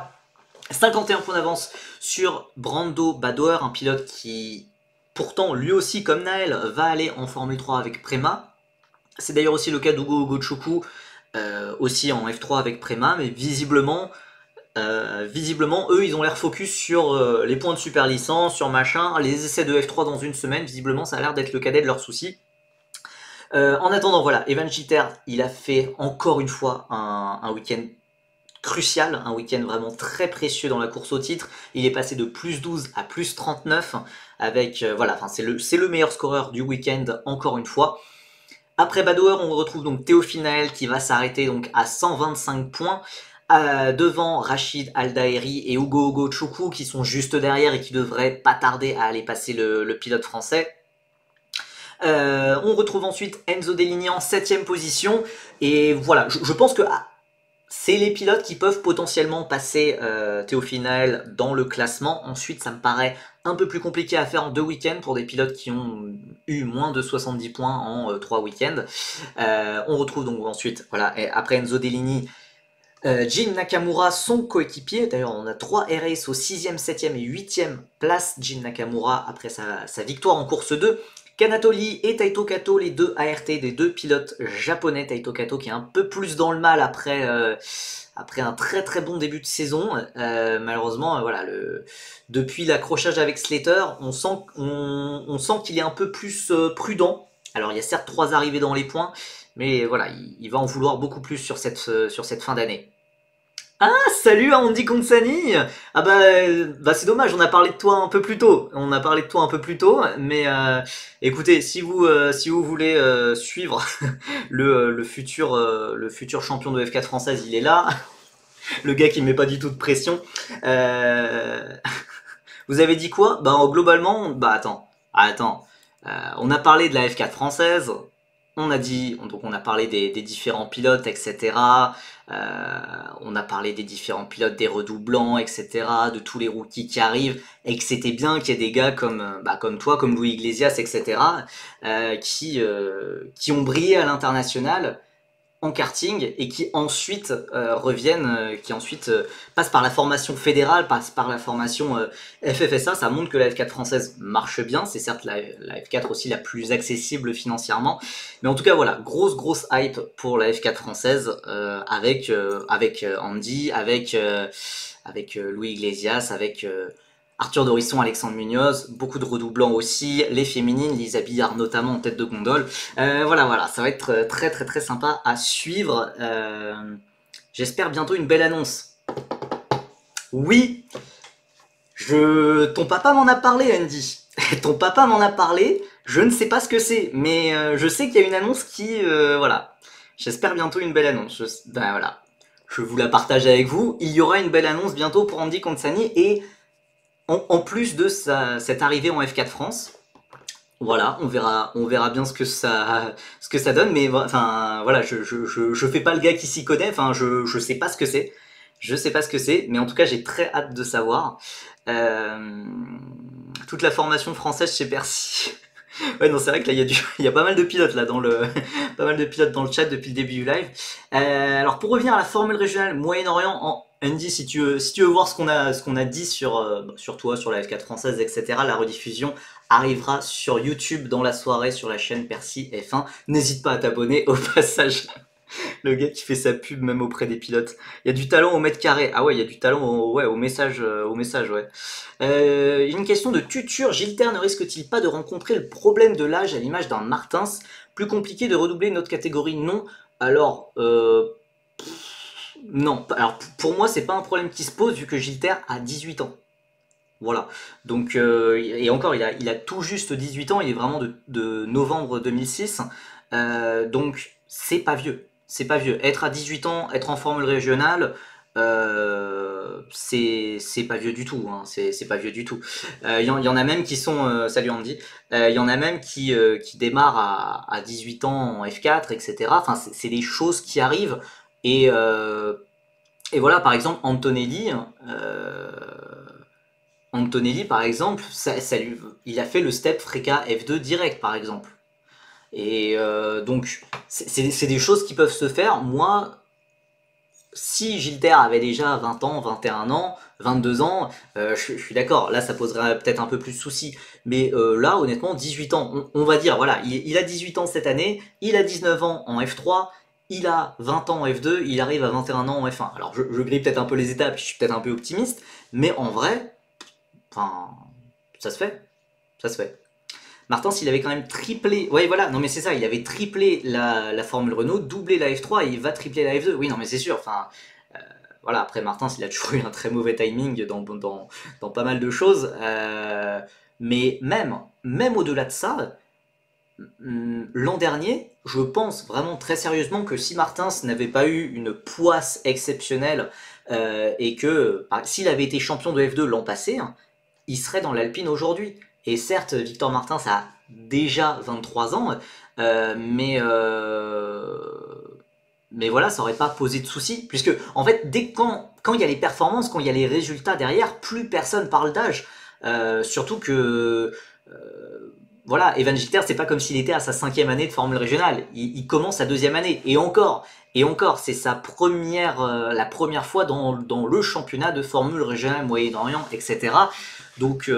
51 points d'avance sur Brando Badoer, un pilote qui, pourtant, lui aussi, comme Naël, va aller en Formule 3 avec Prema. C'est d'ailleurs aussi le cas d'Ugo Gochuku, aussi en F3 avec Prema, mais visiblement, eux, ils ont l'air focus sur les points de super licence, sur machin, les essais de F3 dans une semaine, visiblement, ça a l'air d'être le cadet de leurs soucis. En attendant, voilà, Evan Gilter, il a fait encore une fois un week-end crucial, un week-end vraiment très précieux dans la course au titre. Il est passé de plus 12 à plus 39 avec, voilà, enfin c'est le meilleur scoreur du week-end encore une fois. Après Badoer, on retrouve donc Théophile Naël qui va s'arrêter donc à 125 points. Devant Rachid Aldaeri et Ugo Gochuku qui sont juste derrière et qui devraient pas tarder à aller passer le pilote français. On retrouve ensuite Enzo Deligny en 7ème position. Et voilà, je pense que c'est les pilotes qui peuvent potentiellement passer Théophile Naël dans le classement. Ensuite, ça me paraît un peu plus compliqué à faire en 2 week-ends pour des pilotes qui ont eu moins de 70 points en 3 week-ends. On retrouve donc ensuite, voilà, après Enzo Deligny, Jin Nakamura, son coéquipier. D'ailleurs, on a 3 RS au 6ème, 7ème et 8ème place. Jin Nakamura après sa victoire en course 2. Kanatoli et Taito Kato, les deux ART des deux pilotes japonais. Taito Kato qui est un peu plus dans le mal après un très très bon début de saison. Malheureusement, voilà, depuis l'accrochage avec Slater, on sent qu'il est un peu plus prudent. Alors il y a certes 3 arrivées dans les points, mais voilà, il va en vouloir beaucoup plus sur cette fin d'année. Ah, salut Andy Consani. Ah bah c'est dommage, on a parlé de toi un peu plus tôt. Mais écoutez, si vous voulez suivre le futur champion de F4 française, il est là. Le gars qui met pas du tout de pression. Vous avez dit quoi? Bah globalement, attends. On a parlé de la F4 française. On a parlé des différents pilotes, etc. On a parlé des différents pilotes, des redoublants, etc. De tous les rookies qui arrivent, et que c'était bien qu'il y ait des gars comme toi, comme Louis Iglesias, etc. Qui ont brillé à l'international en karting et qui ensuite passent par la formation fédérale, passent par la formation FFSA. Ça montre que la F4 française marche bien. C'est certes la F4 aussi la plus accessible financièrement, mais en tout cas voilà, grosse hype pour la F4 française avec Andy, avec Louis Iglesias, avec Arthur Dorisson, Alexandre Munoz, beaucoup de redoublants aussi, les féminines, Lisa Billard notamment en tête de gondole. Voilà, ça va être très très très sympa à suivre. J'espère bientôt une belle annonce. Oui, ton papa m'en a parlé, Andy. Ton papa m'en a parlé, je ne sais pas ce que c'est, mais je sais qu'il y a une annonce qui... voilà. J'espère bientôt une belle annonce. Voilà. Je vous la partage avec vous. Il y aura une belle annonce bientôt pour Andy Consani et... En plus de cette arrivée en F4 France, voilà, on verra bien ce que ça donne, mais enfin voilà, je fais pas le gars qui s'y connaît, enfin je sais pas ce que c'est, mais en tout cas j'ai très hâte de savoir. Toute la formation française chez Bercy. Ouais, non, c'est vrai que là il y a pas mal de pilotes là pas mal de pilotes dans le chat depuis le début du live. Alors pour revenir à la formule régionale Moyen-Orient, Andy, si tu veux voir ce qu'on a dit sur toi, sur la F4 française, etc., la rediffusion arrivera sur YouTube dans la soirée sur la chaîne Percy F1. N'hésite pas à t'abonner au passage. Le gars qui fait sa pub même auprès des pilotes. Il y a du talent au mètre carré. Ah ouais, il y a du talent au message, ouais. Une question de Tutur. Gilter ne risque-t-il pas de rencontrer le problème de l'âge à l'image d'un Martins? Plus compliqué de redoubler une autre catégorie? Non. Alors, non. Alors, pour moi, c'est pas un problème qui se pose vu que Gilter a 18 ans. Voilà. Donc, et encore, il a tout juste 18 ans. Il est vraiment de novembre 2006. Donc, c'est pas vieux. C'est pas vieux. Être à 18 ans, être en formule régionale, c'est pas vieux du tout. Hein. C'est pas vieux du tout. Il y en a même qui sont... salut Andy. Il y en a même qui démarrent à 18 ans en F4, etc. Enfin, c'est des choses qui arrivent. Et voilà, par exemple, Antonelli, par exemple, il a fait le step Freka F2 direct, par exemple. Et donc, c'est des choses qui peuvent se faire. Moi, si Gilbert avait déjà 20 ans, 21 ans, 22 ans, je suis d'accord, là ça poserait peut-être un peu plus de soucis. Mais là, honnêtement, 18 ans, on va dire, voilà, il a 18 ans cette année, il a 19 ans en F3, il a 20 ans en F2, il arrive à 21 ans en F1. Alors je grille peut-être un peu les étapes, je suis peut-être un peu optimiste, mais en vrai, enfin, ça se fait, ça se fait. Martin, s'il avait quand même triplé, ouais voilà, non mais c'est ça, il avait triplé la Formule Renault, doublé la F3 et il va tripler la F2. Oui, non mais c'est sûr, enfin, voilà, après Martin, il a toujours eu un très mauvais timing dans pas mal de choses, mais même au-delà de ça, l'an dernier, je pense vraiment très sérieusement que si Martins n'avait pas eu une poisse exceptionnelle et que s'il avait été champion de F2 l'an passé, hein, il serait dans l'Alpine aujourd'hui. Et certes, Victor Martins a déjà 23 ans, euh, mais, euh, mais voilà, ça aurait pas posé de soucis, puisque en fait, quand il y a les performances, quand il y a les résultats derrière, plus personne parle d'âge. Surtout que voilà, Evan Gilter, c'est pas comme s'il était à sa 5e année de Formule régionale. Il commence sa 2e année. Et encore, c'est la première fois dans le championnat de Formule régionale Moyen-Orient, etc. Donc,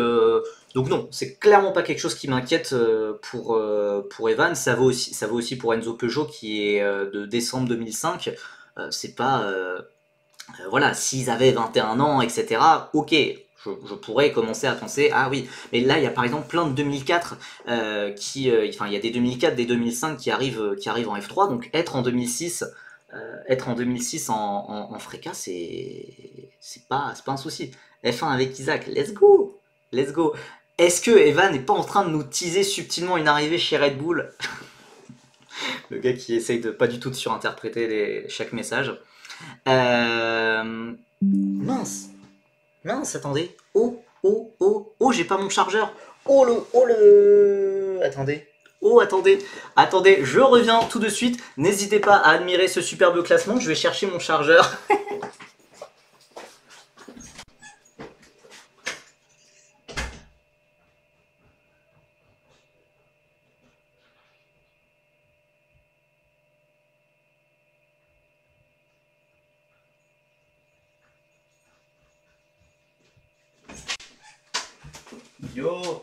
donc non, c'est clairement pas quelque chose qui m'inquiète pour Evan. Ça vaut aussi pour Enzo Peugeot qui est de décembre 2005. C'est pas voilà, s'ils avaient 21 ans, etc., ok, je pourrais commencer à penser, ah oui, mais là, il y a par exemple plein de 2004 enfin, il y a des 2004, des 2005 qui arrivent en F3, donc être en 2006 en Freca, c'est pas un souci. F1 avec Isaac, let's go, let's go. Est-ce que Evan n'est pas en train de nous teaser subtilement une arrivée chez Red Bull? Le gars qui essaye de pas du tout de surinterpréter chaque message. Mince, mince, attendez. Oh, oh, oh, oh, j'ai pas mon chargeur. Attendez. Oh, attendez, attendez, je reviens tout de suite. N'hésitez pas à admirer ce superbe classement. Je vais chercher mon chargeur. Yo.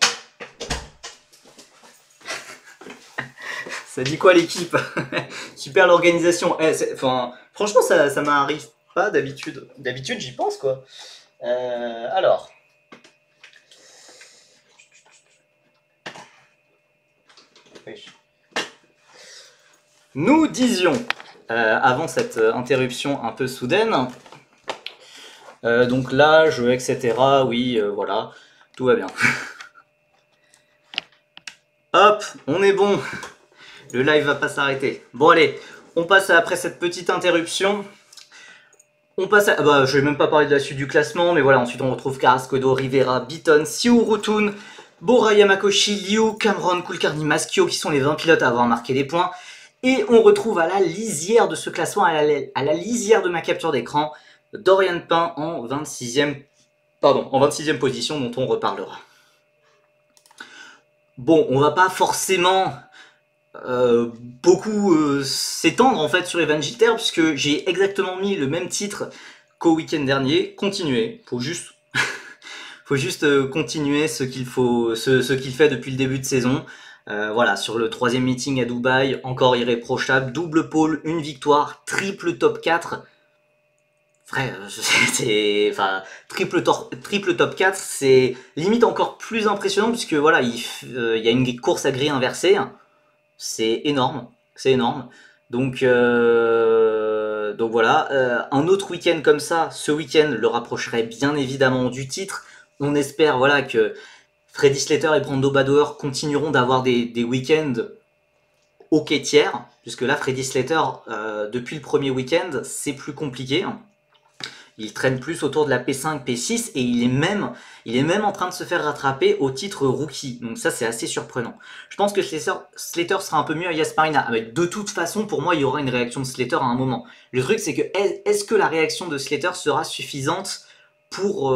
Ça dit quoi l'équipe? Super l'organisation. Enfin, franchement, ça m'arrive pas d'habitude. D'habitude, j'y pense quoi. Alors. Oui. Nous disions, avant cette interruption un peu soudaine, donc l'âge, etc., oui, voilà, tout va bien. Hop, on est bon. Le live va pas s'arrêter. Bon allez, on passe après cette petite interruption. On passe à... Bah, je vais même pas parler de la suite du classement, mais voilà, ensuite on retrouve Carrascodo, Rivera, Beaton, Siu Rutun, Bora Yamakoshi, Liu, Cameron, Kulkarni, Maschio, qui sont les 20 pilotes à avoir marqué des points. Et on retrouve à la lisière de ce classement, à la lisière de ma capture d'écran, Dorian Pain en 26e, en 26e position, dont on reparlera. Bon, on va pas forcément beaucoup s'étendre en fait sur Evan Gilter, puisque j'ai exactement mis le même titre qu'au week-end dernier. Continuer, faut juste continuer ce qu'il fait depuis le début de saison. Voilà, sur le 3e meeting à Dubaï, encore irréprochable, double pole, une victoire, triple top 4. Frère, enfin, triple top 4, c'est limite encore plus impressionnant, puisque voilà, il y a une course à grille inversée. C'est énorme, c'est énorme. Donc voilà, un autre week-end comme ça, ce week-end le rapprocherait bien évidemment du titre. On espère voilà que Freddy Slater et Brando Badoer continueront d'avoir des week-ends ok tiers, puisque là Freddy Slater depuis le premier week-end c'est plus compliqué. Il traîne plus autour de la P5, P6 et il est même en train de se faire rattraper au titre rookie. Donc ça c'est assez surprenant. Je pense que Slater sera un peu mieux à Yas Marina. Mais de toute façon pour moi il y aura une réaction de Slater à un moment. Le truc c'est que est-ce que la réaction de Slater sera suffisante pour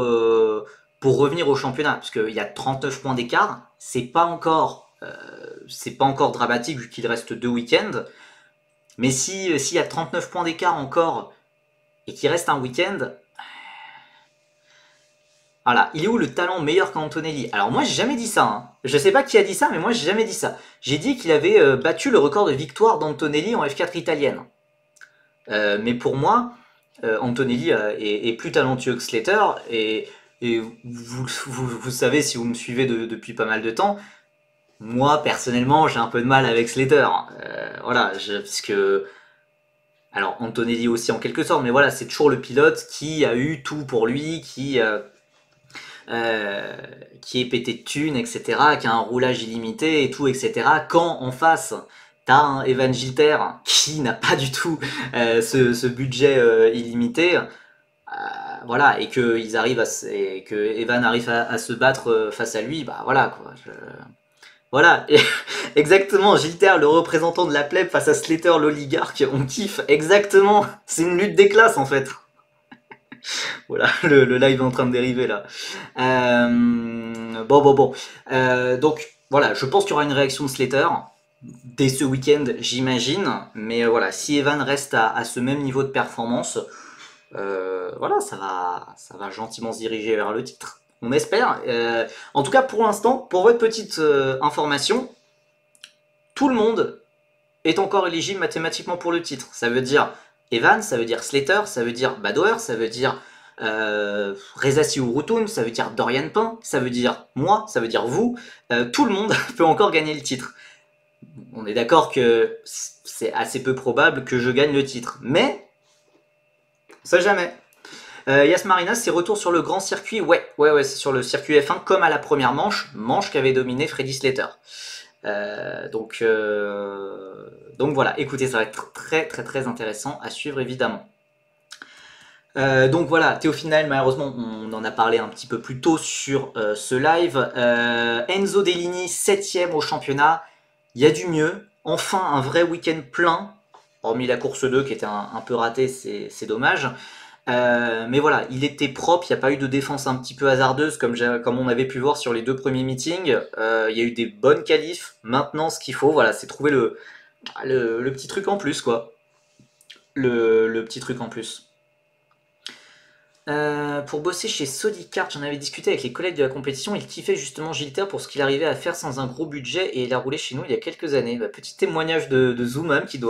revenir au championnat? Parce qu'il y a 39 points d'écart. C'est pas encore c'est pas encore dramatique vu qu'il reste 2 week-ends. Mais s'il y a 39 points d'écart encore et qu'il reste un week-end, voilà, il est où le talent meilleur qu'Antonelli? Alors moi j'ai jamais dit ça, hein. Je sais pas qui a dit ça, mais moi j'ai jamais dit ça. J'ai dit qu'il avait battu le record de victoire d'Antonelli en F4 italienne. Mais pour moi, Antonelli est plus talentueux que Slater, et vous savez, si vous me suivez depuis pas mal de temps, moi personnellement j'ai un peu de mal avec Slater. Voilà, puisque... Alors Antonelli aussi en quelque sorte, mais voilà, c'est toujours le pilote qui a eu tout pour lui, qui est pété de thunes, etc., qui a un roulage illimité et tout, etc. Quand en face, t'as un Evan Gilter qui n'a pas du tout ce budget illimité, voilà, et que Evan arrive à se battre face à lui, bah voilà quoi. Voilà, et exactement, Gilter, le représentant de la plèbe face à Slater, l'oligarque, on kiffe, exactement, c'est une lutte des classes en fait. Voilà, le live est en train de dériver là. Bon. Donc voilà, je pense qu'il y aura une réaction de Slater dès ce week-end, j'imagine. Mais voilà, si Evan reste à ce même niveau de performance, voilà, ça va gentiment se diriger vers le titre. On espère. En tout cas, pour l'instant, pour votre petite information, tout le monde est encore éligible mathématiquement pour le titre. Ça veut dire Evan, ça veut dire Slater, ça veut dire Badoer, ça veut dire Reza Siouroutoun, ça veut dire Dorian Pain, ça veut dire moi, ça veut dire vous. Tout le monde peut encore gagner le titre. On est d'accord que c'est assez peu probable que je gagne le titre, mais on sait jamais. Yas Marinas, c'est retour sur le grand circuit. Ouais, c'est sur le circuit F1 comme à la première manche qu'avait dominé Freddy Slater. Donc voilà, écoutez, ça va être très intéressant à suivre évidemment. Donc voilà, Théophile, malheureusement, on en a parlé un petit peu plus tôt sur ce live. Enzo Dellini, 7ème au championnat. Il y a du mieux. Enfin, un vrai week-end plein. Hormis la course 2 qui était un peu ratée, c'est dommage. Mais voilà, il était propre, il n'y a pas eu de défense un petit peu hasardeuse comme on avait pu voir sur les 2 premiers meetings. Il y a eu des bonnes qualifs. Maintenant, ce qu'il faut, voilà, c'est trouver le petit truc en plus, quoi. Le petit truc en plus. Pour bosser chez Solicart, j'en avais discuté avec les collègues de la compétition, ils kiffaient justement Gilter pour ce qu'il arrivait à faire sans un gros budget et il a roulé chez nous il y a quelques années. Petit témoignage de Zoomam qui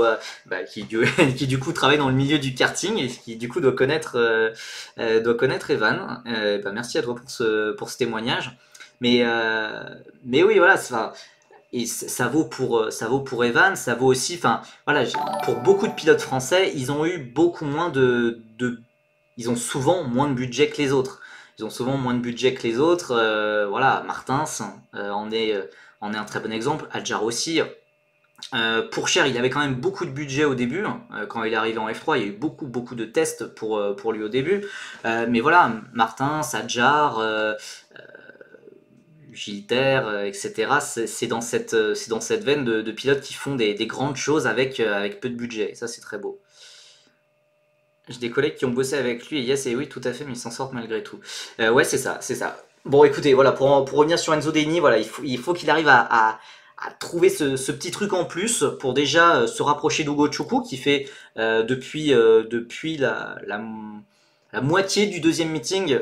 qui du coup travaille dans le milieu du karting et qui du coup doit connaître Evan. Merci à toi pour ce témoignage. Mais oui, voilà, ça vaut pour Evan, ça vaut aussi, enfin voilà, pour beaucoup de pilotes français, ils ont eu beaucoup moins ils ont souvent moins de budget que les autres. Voilà, Martins en est un très bon exemple. Adjar aussi. Pour Cher, il avait quand même beaucoup de budget au début. Quand il est arrivé en F3, il y a eu beaucoup de tests pour lui au début. Mais voilà, Martins, Adjar, Gilter, etc. C'est dans cette veine de pilotes qui font des grandes choses avec peu de budget. Et ça, c'est très beau. J'ai des collègues qui ont bossé avec lui et yes, et oui, tout à fait, mais ils s'en sortent malgré tout. Ouais, c'est ça. Bon, écoutez, voilà, pour revenir sur Enzo Deni, voilà, il faut qu'il arrive à trouver ce petit truc en plus pour déjà se rapprocher d'Ugo Chukwu qui fait depuis la moitié du 2e meeting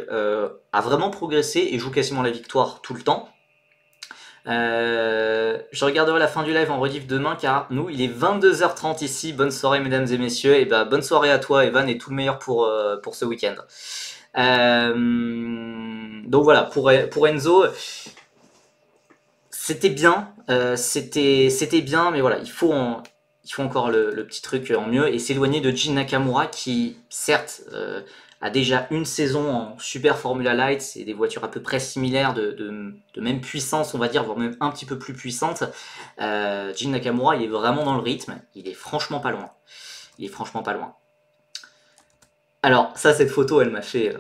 a vraiment progressé et joue quasiment la victoire tout le temps. Je regarderai la fin du live en rediff demain car nous il est 22h30 ici. Bonne soirée mesdames et messieurs, et bonne soirée à toi Evan et tout le meilleur pour ce week-end. Donc voilà, pour Enzo, c'était bien, mais voilà, il faut encore le petit truc en mieux et s'éloigner de Jin Nakamura qui certes a déjà une saison en Super Formula Light, c'est des voitures à peu près similaires, de même puissance on va dire, voire même un petit peu plus puissante. Jin Nakamura il est vraiment dans le rythme, il est franchement pas loin. Alors ça, cette photo elle m'a fait...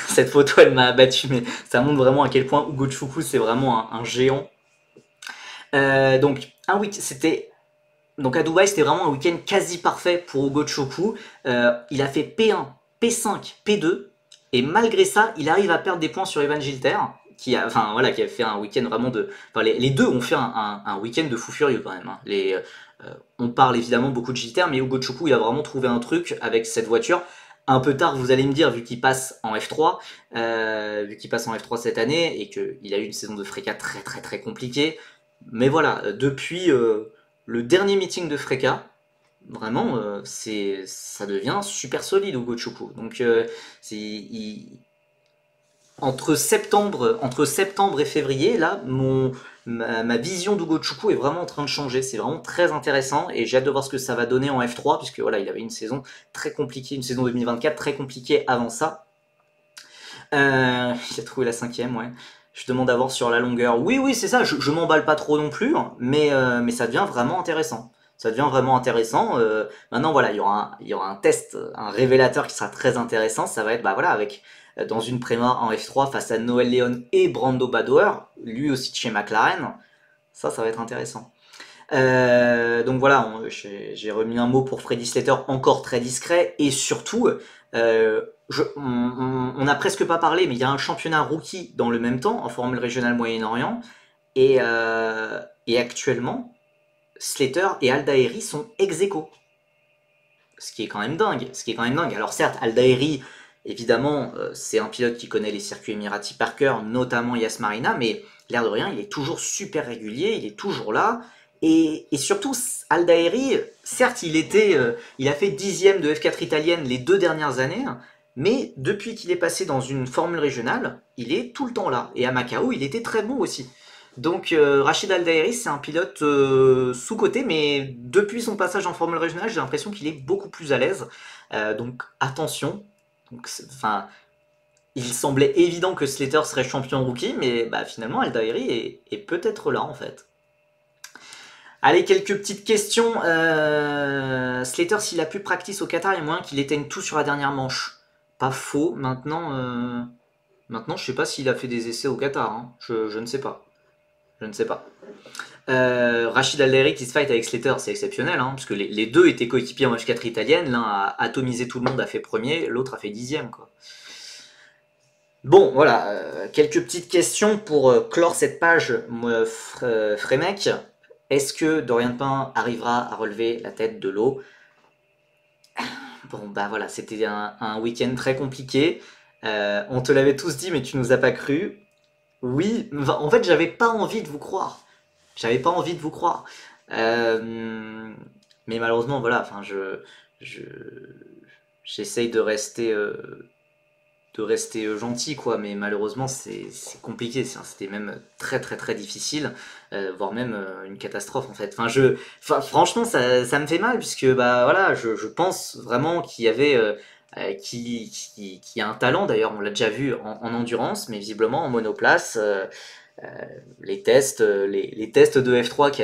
cette photo elle m'a abattu, mais ça montre vraiment à quel point Ugo Chukwu c'est vraiment un géant. Donc à Dubaï c'était vraiment un week-end quasi parfait pour Ugo Chukwu. Il a fait P1, P5, P2 et malgré ça il arrive à perdre des points sur Evan Gilter. enfin voilà, qui a fait un week-end vraiment de, enfin les deux ont fait un week-end de fou furieux quand même. Hein. On parle évidemment beaucoup de Gilter, mais Hugo Choukou il a vraiment trouvé un truc avec cette voiture. Un peu tard, vous allez me dire, vu qu'il passe en F3, vu qu'il passe en F3 cette année et qu'il a eu une saison de Freca très très très compliquée. Mais voilà, depuis le dernier meeting de Freca, vraiment, ça devient super solide Hugo Choukou. Donc entre septembre et février, là, ma vision d'Hugo Choukou est vraiment en train de changer. C'est vraiment très intéressant et j'ai hâte de voir ce que ça va donner en F3, puisque voilà, il avait une saison très compliquée, une saison 2024 très compliquée avant ça. Il a trouvé la 5ème, ouais. Je demande à voir sur la longueur. Oui, oui, c'est ça, je m'emballe pas trop non plus, hein, mais ça devient vraiment intéressant. Ça devient vraiment intéressant. Maintenant, voilà, il y aura un test, un révélateur qui sera très intéressant. Ça va être, bah voilà, avec dans une préma en F3 face à Noël Léon et Brando Badoer, lui aussi de chez McLaren. Ça va être intéressant. Donc voilà, j'ai remis un mot pour Freddy Slater, encore très discret, et surtout, on n'a presque pas parlé, mais il y a un championnat rookie dans le même temps, en Formule régionale Moyen-Orient, et actuellement, Slater et Aldaeri sont ex-aequo. Ce qui est quand même dingue, Alors certes, Aldaeri, évidemment, c'est un pilote qui connaît les circuits émiratis par cœur, notamment Yas Marina, mais l'air de rien, il est toujours super régulier, il est toujours là. Et surtout, Aldaeri, certes, il a fait 10e de F4 italienne les 2 dernières années, mais depuis qu'il est passé dans une formule régionale, il est tout le temps là. Et à Macao, il était très bon aussi. Donc Rachid Aldaeri, c'est un pilote sous-coté, mais depuis son passage en formule régionale, j'ai l'impression qu'il est beaucoup plus à l'aise. Donc attention. Donc, enfin, il semblait évident que Slater serait champion rookie, mais bah, finalement Aldaeri est peut-être là en fait. Allez, quelques petites questions. Slater, s'il a pu practice au Qatar, il y a moyen qu'il éteigne tout sur la dernière manche. Pas faux. Maintenant, je sais pas s'il a fait des essais au Qatar. Hein. Je ne sais pas. Je ne sais pas. Rachid Aldaeri qui se fight avec Slater, c'est exceptionnel, hein, parce que les deux étaient coéquipiers en F4 italienne. L'un a atomisé tout le monde, a fait premier, l'autre a fait 10e. Quoi. Bon, voilà, quelques petites questions pour clore cette page, Frémec. Est-ce que Dorian Pain arrivera à relever la tête de l'eau? Bon, bah voilà, c'était un week-end très compliqué. On te l'avait tous dit, mais tu nous as pas cru. Oui, en fait, j'avais pas envie de vous croire. J'avais pas envie de vous croire. Mais malheureusement, voilà, enfin, j'essaye de rester gentil, quoi, mais malheureusement c'est compliqué, c'était même très très très difficile, voire même une catastrophe en fait. Franchement ça me fait mal puisque bah voilà, je pense vraiment qu'il y avait qui a un talent, d'ailleurs on l'a déjà vu en endurance, mais visiblement en monoplace, les tests de F3 qui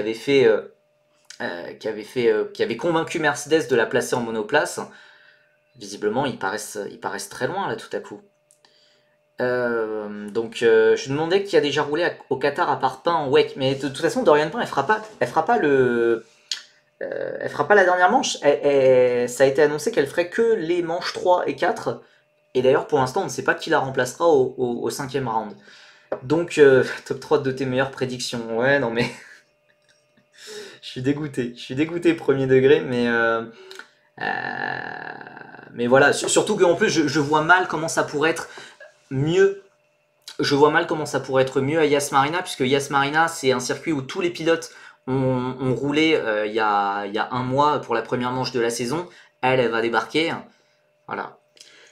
avaient convaincu Mercedes de la placer en monoplace. Visiblement, ils paraissent très loin là tout à coup. Je demandais qui a déjà roulé au Qatar à part Pain en WEC, mais de toute façon, Dorian Pain, elle fera pas la dernière manche. Ça a été annoncé qu'elle ferait que les manches 3 et 4. Et d'ailleurs, pour l'instant, on ne sait pas qui la remplacera au 5ème round. Donc, top 3 de tes meilleures prédictions. Ouais, non mais. Je suis dégoûté premier degré, mais voilà, surtout qu'en plus je vois mal comment ça pourrait être mieux. Je vois mal comment ça pourrait être mieux à Yas Marina, puisque Yas Marina c'est un circuit où tous les pilotes ont roulé il y a un mois pour la première manche de la saison. Elle va débarquer. Voilà.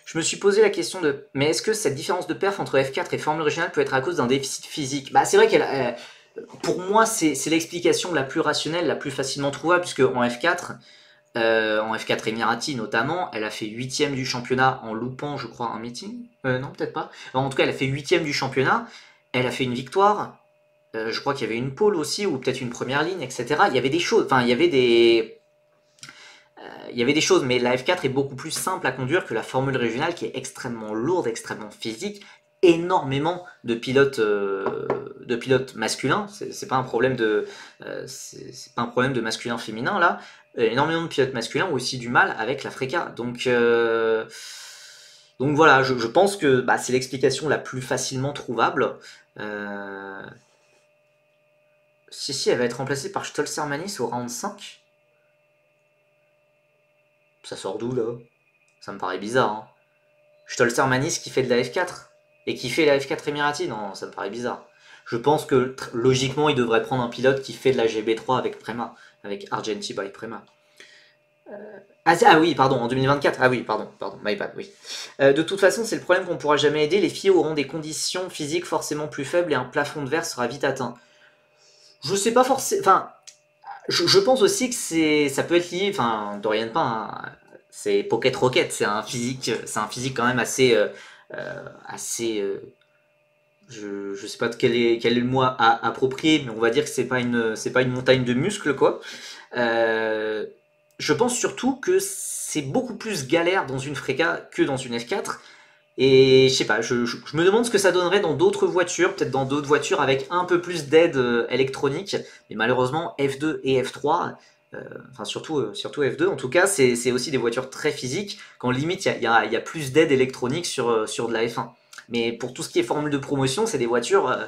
Je me suis posé la question mais est-ce que cette différence de perf entre F4 et Formule régionale peut être à cause d'un déficit physique? Bah c'est vrai pour moi c'est l'explication la plus rationnelle, la plus facilement trouvable, puisque en F4 Emirati notamment, elle a fait 8ème du championnat en loupant, je crois, un meeting. Non, peut-être pas. En tout cas, elle a fait 8ème du championnat. Elle a fait une victoire. Je crois qu'il y avait une pole aussi, ou peut-être une première ligne, etc. Il y avait des choses. Enfin, il y avait des choses, mais la F4 est beaucoup plus simple à conduire que la formule régionale qui est extrêmement lourde, extrêmement physique. Énormément de pilotes masculins. C'est pas un problème c'est pas un problème de masculin-féminin là. Énormément de pilotes masculins ont aussi du mal avec la Freca. Donc Donc voilà, je pense que bah, c'est l'explication la plus facilement trouvable. Si, elle va être remplacée par Stolzer-Manis au round 5. Ça sort d'où là? Ça me paraît bizarre. Hein. Stolzer-Manis qui fait de la F4 et qui fait la F4 Emirati, non, ça me paraît bizarre. Je pense que logiquement, il devrait prendre un pilote qui fait de la GB3 avec Prema, avec Argenti by Prema. Ah oui, pardon, en 2024. Ah oui, pardon, my bad, oui. De toute façon, c'est le problème qu'on ne pourra jamais aider. Les filles auront des conditions physiques forcément plus faibles et un plafond de verre sera vite atteint. Je sais pas forcément. Enfin, je pense aussi que ça peut être lié. Enfin, Dorian Pain, hein, c'est Pocket Rocket, c'est un physique quand même assez. Je sais pas quel est le mot approprié, mais on va dire que c'est pas une montagne de muscles quoi. Je pense surtout que c'est beaucoup plus galère dans une Freca que dans une F4. Et je sais pas, je me demande ce que ça donnerait dans d'autres voitures, peut-être dans d'autres voitures avec un peu plus d'aide électronique. Mais malheureusement, F2 et F3, enfin surtout F2 en tout cas, c'est aussi des voitures très physiques, quand limite il y a plus d'aide électronique sur de la F1. Mais pour tout ce qui est formule de promotion, c'est des voitures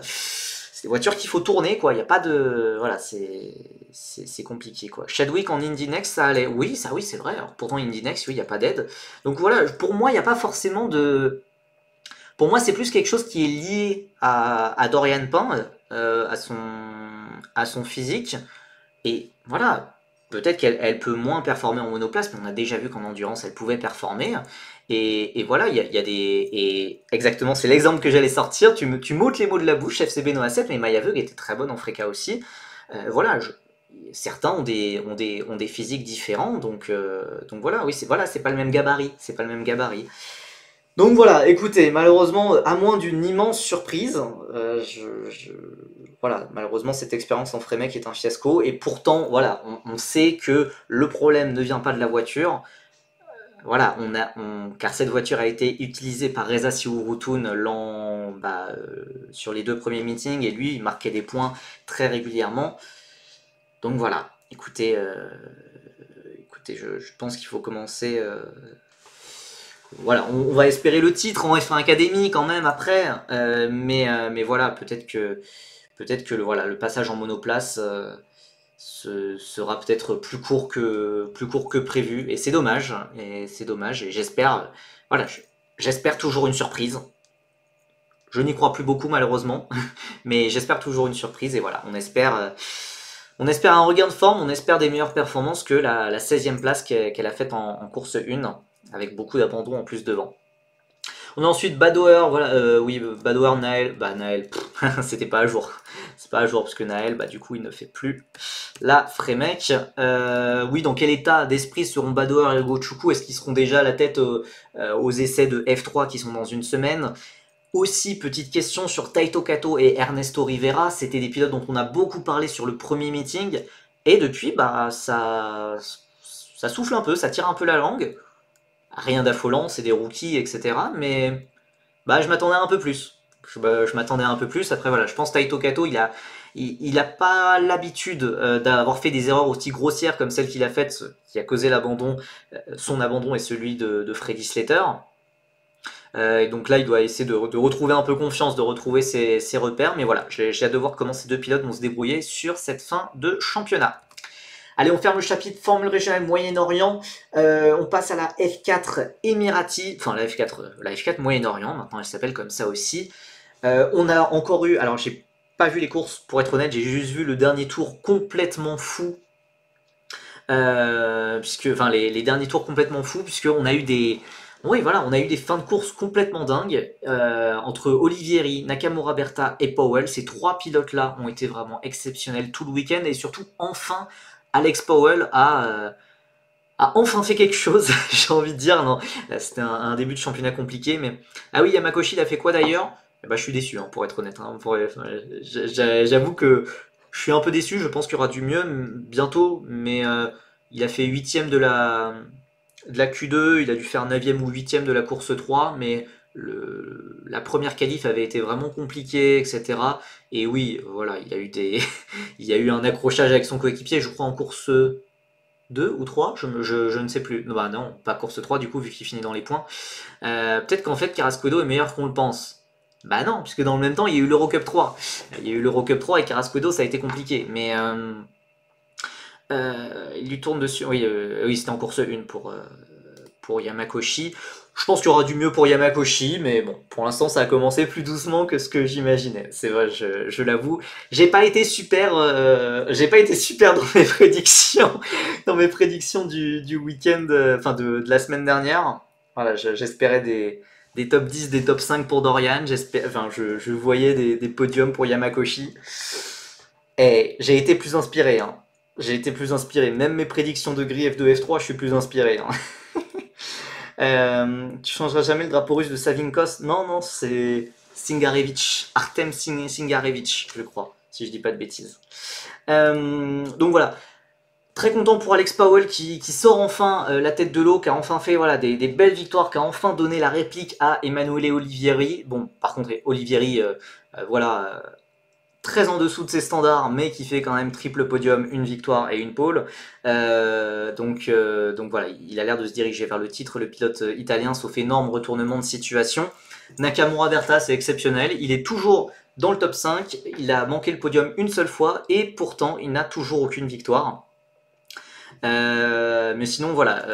qu'il faut tourner, quoi. Il n'y a pas de. Voilà, c'est compliqué, quoi. Chadwick en Indy Next, ça allait. Oui, c'est vrai. Alors, pourtant, Indy Next, oui, il n'y a pas d'aide. Donc voilà, pour moi, il n'y a pas forcément de. Pour moi, c'est plus quelque chose qui est lié à Dorian Pain, à son physique. Et voilà, peut-être qu'elle peut moins performer en monoplace, mais on a déjà vu qu'en endurance, elle pouvait performer. Et voilà, il y a des. Et exactement, c'est l'exemple que j'allais sortir. Tu m'ôtes les mots de la bouche, FCB Noah 7, mais Maya Veug était très bonne en Freca aussi. Voilà, certains ont des physiques différents, donc voilà, oui, c'est pas le même gabarit. C'est pas le même gabarit. Donc voilà, écoutez, malheureusement, à moins d'une immense surprise, voilà, malheureusement cette expérience en Freimek est un fiasco, et pourtant, voilà, on sait que le problème ne vient pas de la voiture, voilà, car cette voiture a été utilisée par Reza Siwurutun sur les 2 premiers meetings, et lui, il marquait des points très régulièrement. Donc voilà, écoutez, je pense qu'il faut commencer. Voilà, on va espérer le titre en F1 Academy quand même après, mais voilà, peut-être que le passage en monoplace sera peut-être plus court que prévu, et c'est dommage, et j'espère, voilà, j'espère toujours une surprise. Je n'y crois plus beaucoup malheureusement, mais j'espère toujours une surprise, et voilà, on espère un regain de forme, on espère des meilleures performances que la 16e place qu'elle a faite en course 1, avec beaucoup d'abandon en plus devant. On a ensuite Badoer, voilà, oui, Badoer, Naël, Naël, c'était pas à jour. C'est pas à jour, parce que Naël, du coup, il ne fait plus la Freimek. Oui, dans quel état d'esprit seront Badoer et Gochukwu? Est-ce qu'ils seront déjà à la tête aux essais de F3 qui sont dans une semaine? Aussi, petite question sur Taito Kato et Ernesto Rivera. C'était des pilotes dont on a beaucoup parlé sur le premier meeting. Et depuis, ça souffle un peu, ça tire un peu la langue. Rien d'affolant, c'est des rookies, etc. Mais je m'attendais un peu plus. Je m'attendais un peu plus. Après, voilà, je pense Taito Kato, il a pas l'habitude d'avoir fait des erreurs aussi grossières comme celle qu'il a faite, qui a causé l'abandon, son abandon et celui de Freddy Slater. Et donc là, il doit essayer de retrouver un peu confiance, de retrouver ses repères. Mais voilà, j'ai hâte de voir comment ces 2 pilotes vont se débrouiller sur cette fin de championnat. Allez, on ferme le chapitre Formule régionale Moyen-Orient. On passe à la F4 Emirati, enfin la F4 Moyen-Orient, maintenant elle s'appelle comme ça aussi. On a encore eu, alors j'ai pas vu les courses pour être honnête, j'ai juste vu le dernier tour complètement fou. Les derniers tours complètement fous, puisqu'on a eu des. Oui, voilà, on a eu des fins de course complètement dingues entre Olivieri, Nakamura Berta et Powell. Ces 3 pilotes-là ont été vraiment exceptionnels tout le week-end, et surtout, enfin, Alex Powell a enfin fait quelque chose, j'ai envie de dire. Non, c'était un début de championnat compliqué, mais. Ah oui, Yamakoshi, il a fait quoi d'ailleurs? Je suis déçu, hein, pour être honnête. Hein, j'avoue que je suis un peu déçu, je pense qu'il y aura du mieux bientôt, mais il a fait 8ème de la Q2, il a dû faire 9ème ou 8ème de la course 3, mais la première qualif avait été vraiment compliquée, etc. Et oui, voilà, il y a eu un accrochage avec son coéquipier, je crois en course 2 ou 3, je ne sais plus. Bah non, pas course 3 du coup, vu qu'il finit dans les points. Peut-être qu'en fait, Carrasquedo est meilleur qu'on le pense. Bah non, puisque dans le même temps, il y a eu l'Eurocup 3. Il y a eu l'Eurocup 3 et Carrasquedo, ça a été compliqué. Mais il lui tourne dessus. Oui, oui c'était en course 1 pour Yamakoshi. Je pense qu'il y aura du mieux pour Yamakoshi, mais bon, pour l'instant, ça a commencé plus doucement que ce que j'imaginais. C'est vrai, je l'avoue. J'ai pas été super dans mes prédictions, dans mes prédictions du week-end, enfin de la semaine dernière. Voilà, j'espérais des top 10, des top 5 pour Dorian. Enfin, je voyais des podiums pour Yamakoshi. Et j'ai été plus inspiré, hein. J'ai été plus inspiré. Même mes prédictions de gris F2, F3, je suis plus inspiré, hein. Tu changeras jamais le drapeau russe de Savinkos? Non, non, c'est Singarevich. Artem Singarevich, je crois, si je dis pas de bêtises. Donc voilà. Très content pour Alex Powell qui sort enfin la tête de l'eau, qui a enfin fait voilà, des belles victoires, qui a enfin donné la réplique à Emanuele Olivieri. Bon, par contre, Olivieri, voilà, très en dessous de ses standards, mais qui fait quand même triple podium, une victoire et une pole. Donc voilà, il a l'air de se diriger vers le titre, le pilote italien, sauf énorme retournement de situation. Nakamura Berta, c'est exceptionnel. Il est toujours dans le top 5. Il a manqué le podium une seule fois et pourtant, il n'a toujours aucune victoire. Mais sinon, voilà.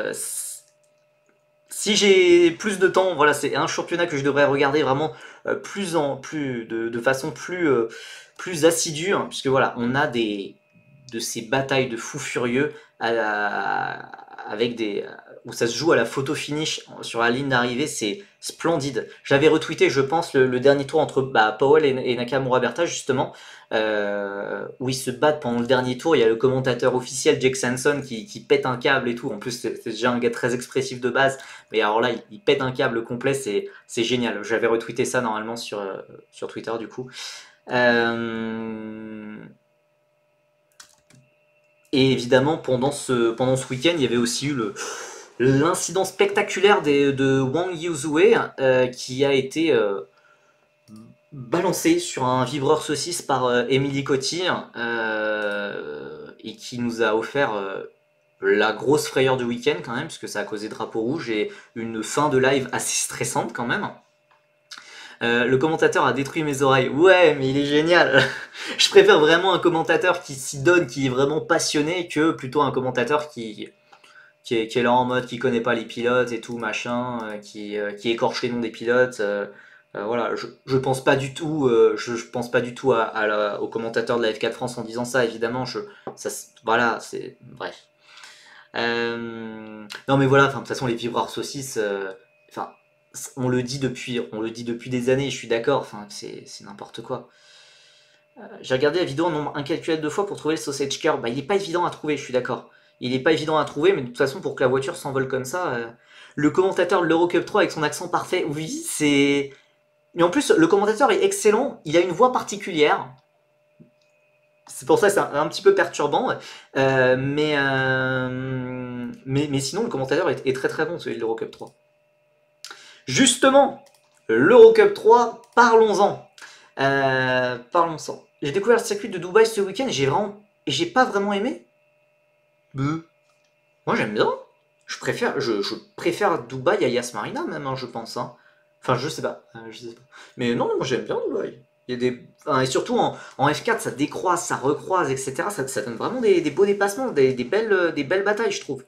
Si j'ai plus de temps, voilà, c'est un championnat que je devrais regarder vraiment de façon plus assidue, hein, puisque voilà, on a de ces batailles de fous furieux avec où ça se joue à la photo finish sur la ligne d'arrivée, c'est splendide. J'avais retweeté, je pense, le dernier tour entre Powell et Nakamura Berta, justement, où ils se battent pendant le dernier tour. Il y a le commentateur officiel, Jake Sanson, qui pète un câble et tout. En plus, c'est déjà un gars très expressif de base, mais alors là, il pète un câble complet, c'est génial. J'avais retweeté ça normalement sur Twitter, du coup. Et évidemment, pendant ce week-end, il y avait aussi eu l'incident spectaculaire de Wang Yuzue qui a été balancé sur un vibreur saucisse par Emily Coty et qui nous a offert la grosse frayeur du week-end quand même, puisque ça a causé drapeau rouge et une fin de live assez stressante quand même. Le commentateur a détruit mes oreilles. Ouais, mais il est génial. Je préfère vraiment un commentateur qui s'y donne, qui est vraiment passionné, que plutôt un commentateur qui est là en mode qui connaît pas les pilotes et tout machin, qui écorche les noms des pilotes. Voilà, je pense pas du tout, je pense pas du tout au commentateur de la F4 France en disant ça. Évidemment, voilà, c'est bref. Non mais voilà, de toute façon les vibreurs saucisses, enfin on le dit depuis des années. Je suis d'accord, enfin c'est n'importe quoi. J'ai regardé la vidéo en nombre incalculable de fois pour trouver le sausage curb. Bah il est pas évident à trouver, je suis d'accord. Il est pas évident à trouver, mais de toute façon pour que la voiture s'envole comme ça, le commentateur de l'Eurocup 3 avec son accent parfait, oui c'est. Mais en plus le commentateur est excellent, il a une voix particulière. C'est pour ça que c'est un petit peu perturbant. Mais sinon, le commentateur est très très bon, celui de l'Eurocup 3. Justement, l'Eurocup 3, parlons-en. Parlons-en. J'ai découvert le circuit de Dubaï ce week-end et j'ai pas vraiment aimé. Moi j'aime bien. Je préfère Dubaï à Yas Marina même, hein, je pense. Hein. Enfin, je sais pas. Mais non, moi j'aime bien Dubaï. Il y a et surtout en F4, ça décroise, ça recroise, etc. Ça donne vraiment des beaux dépassements, des belles batailles, je trouve.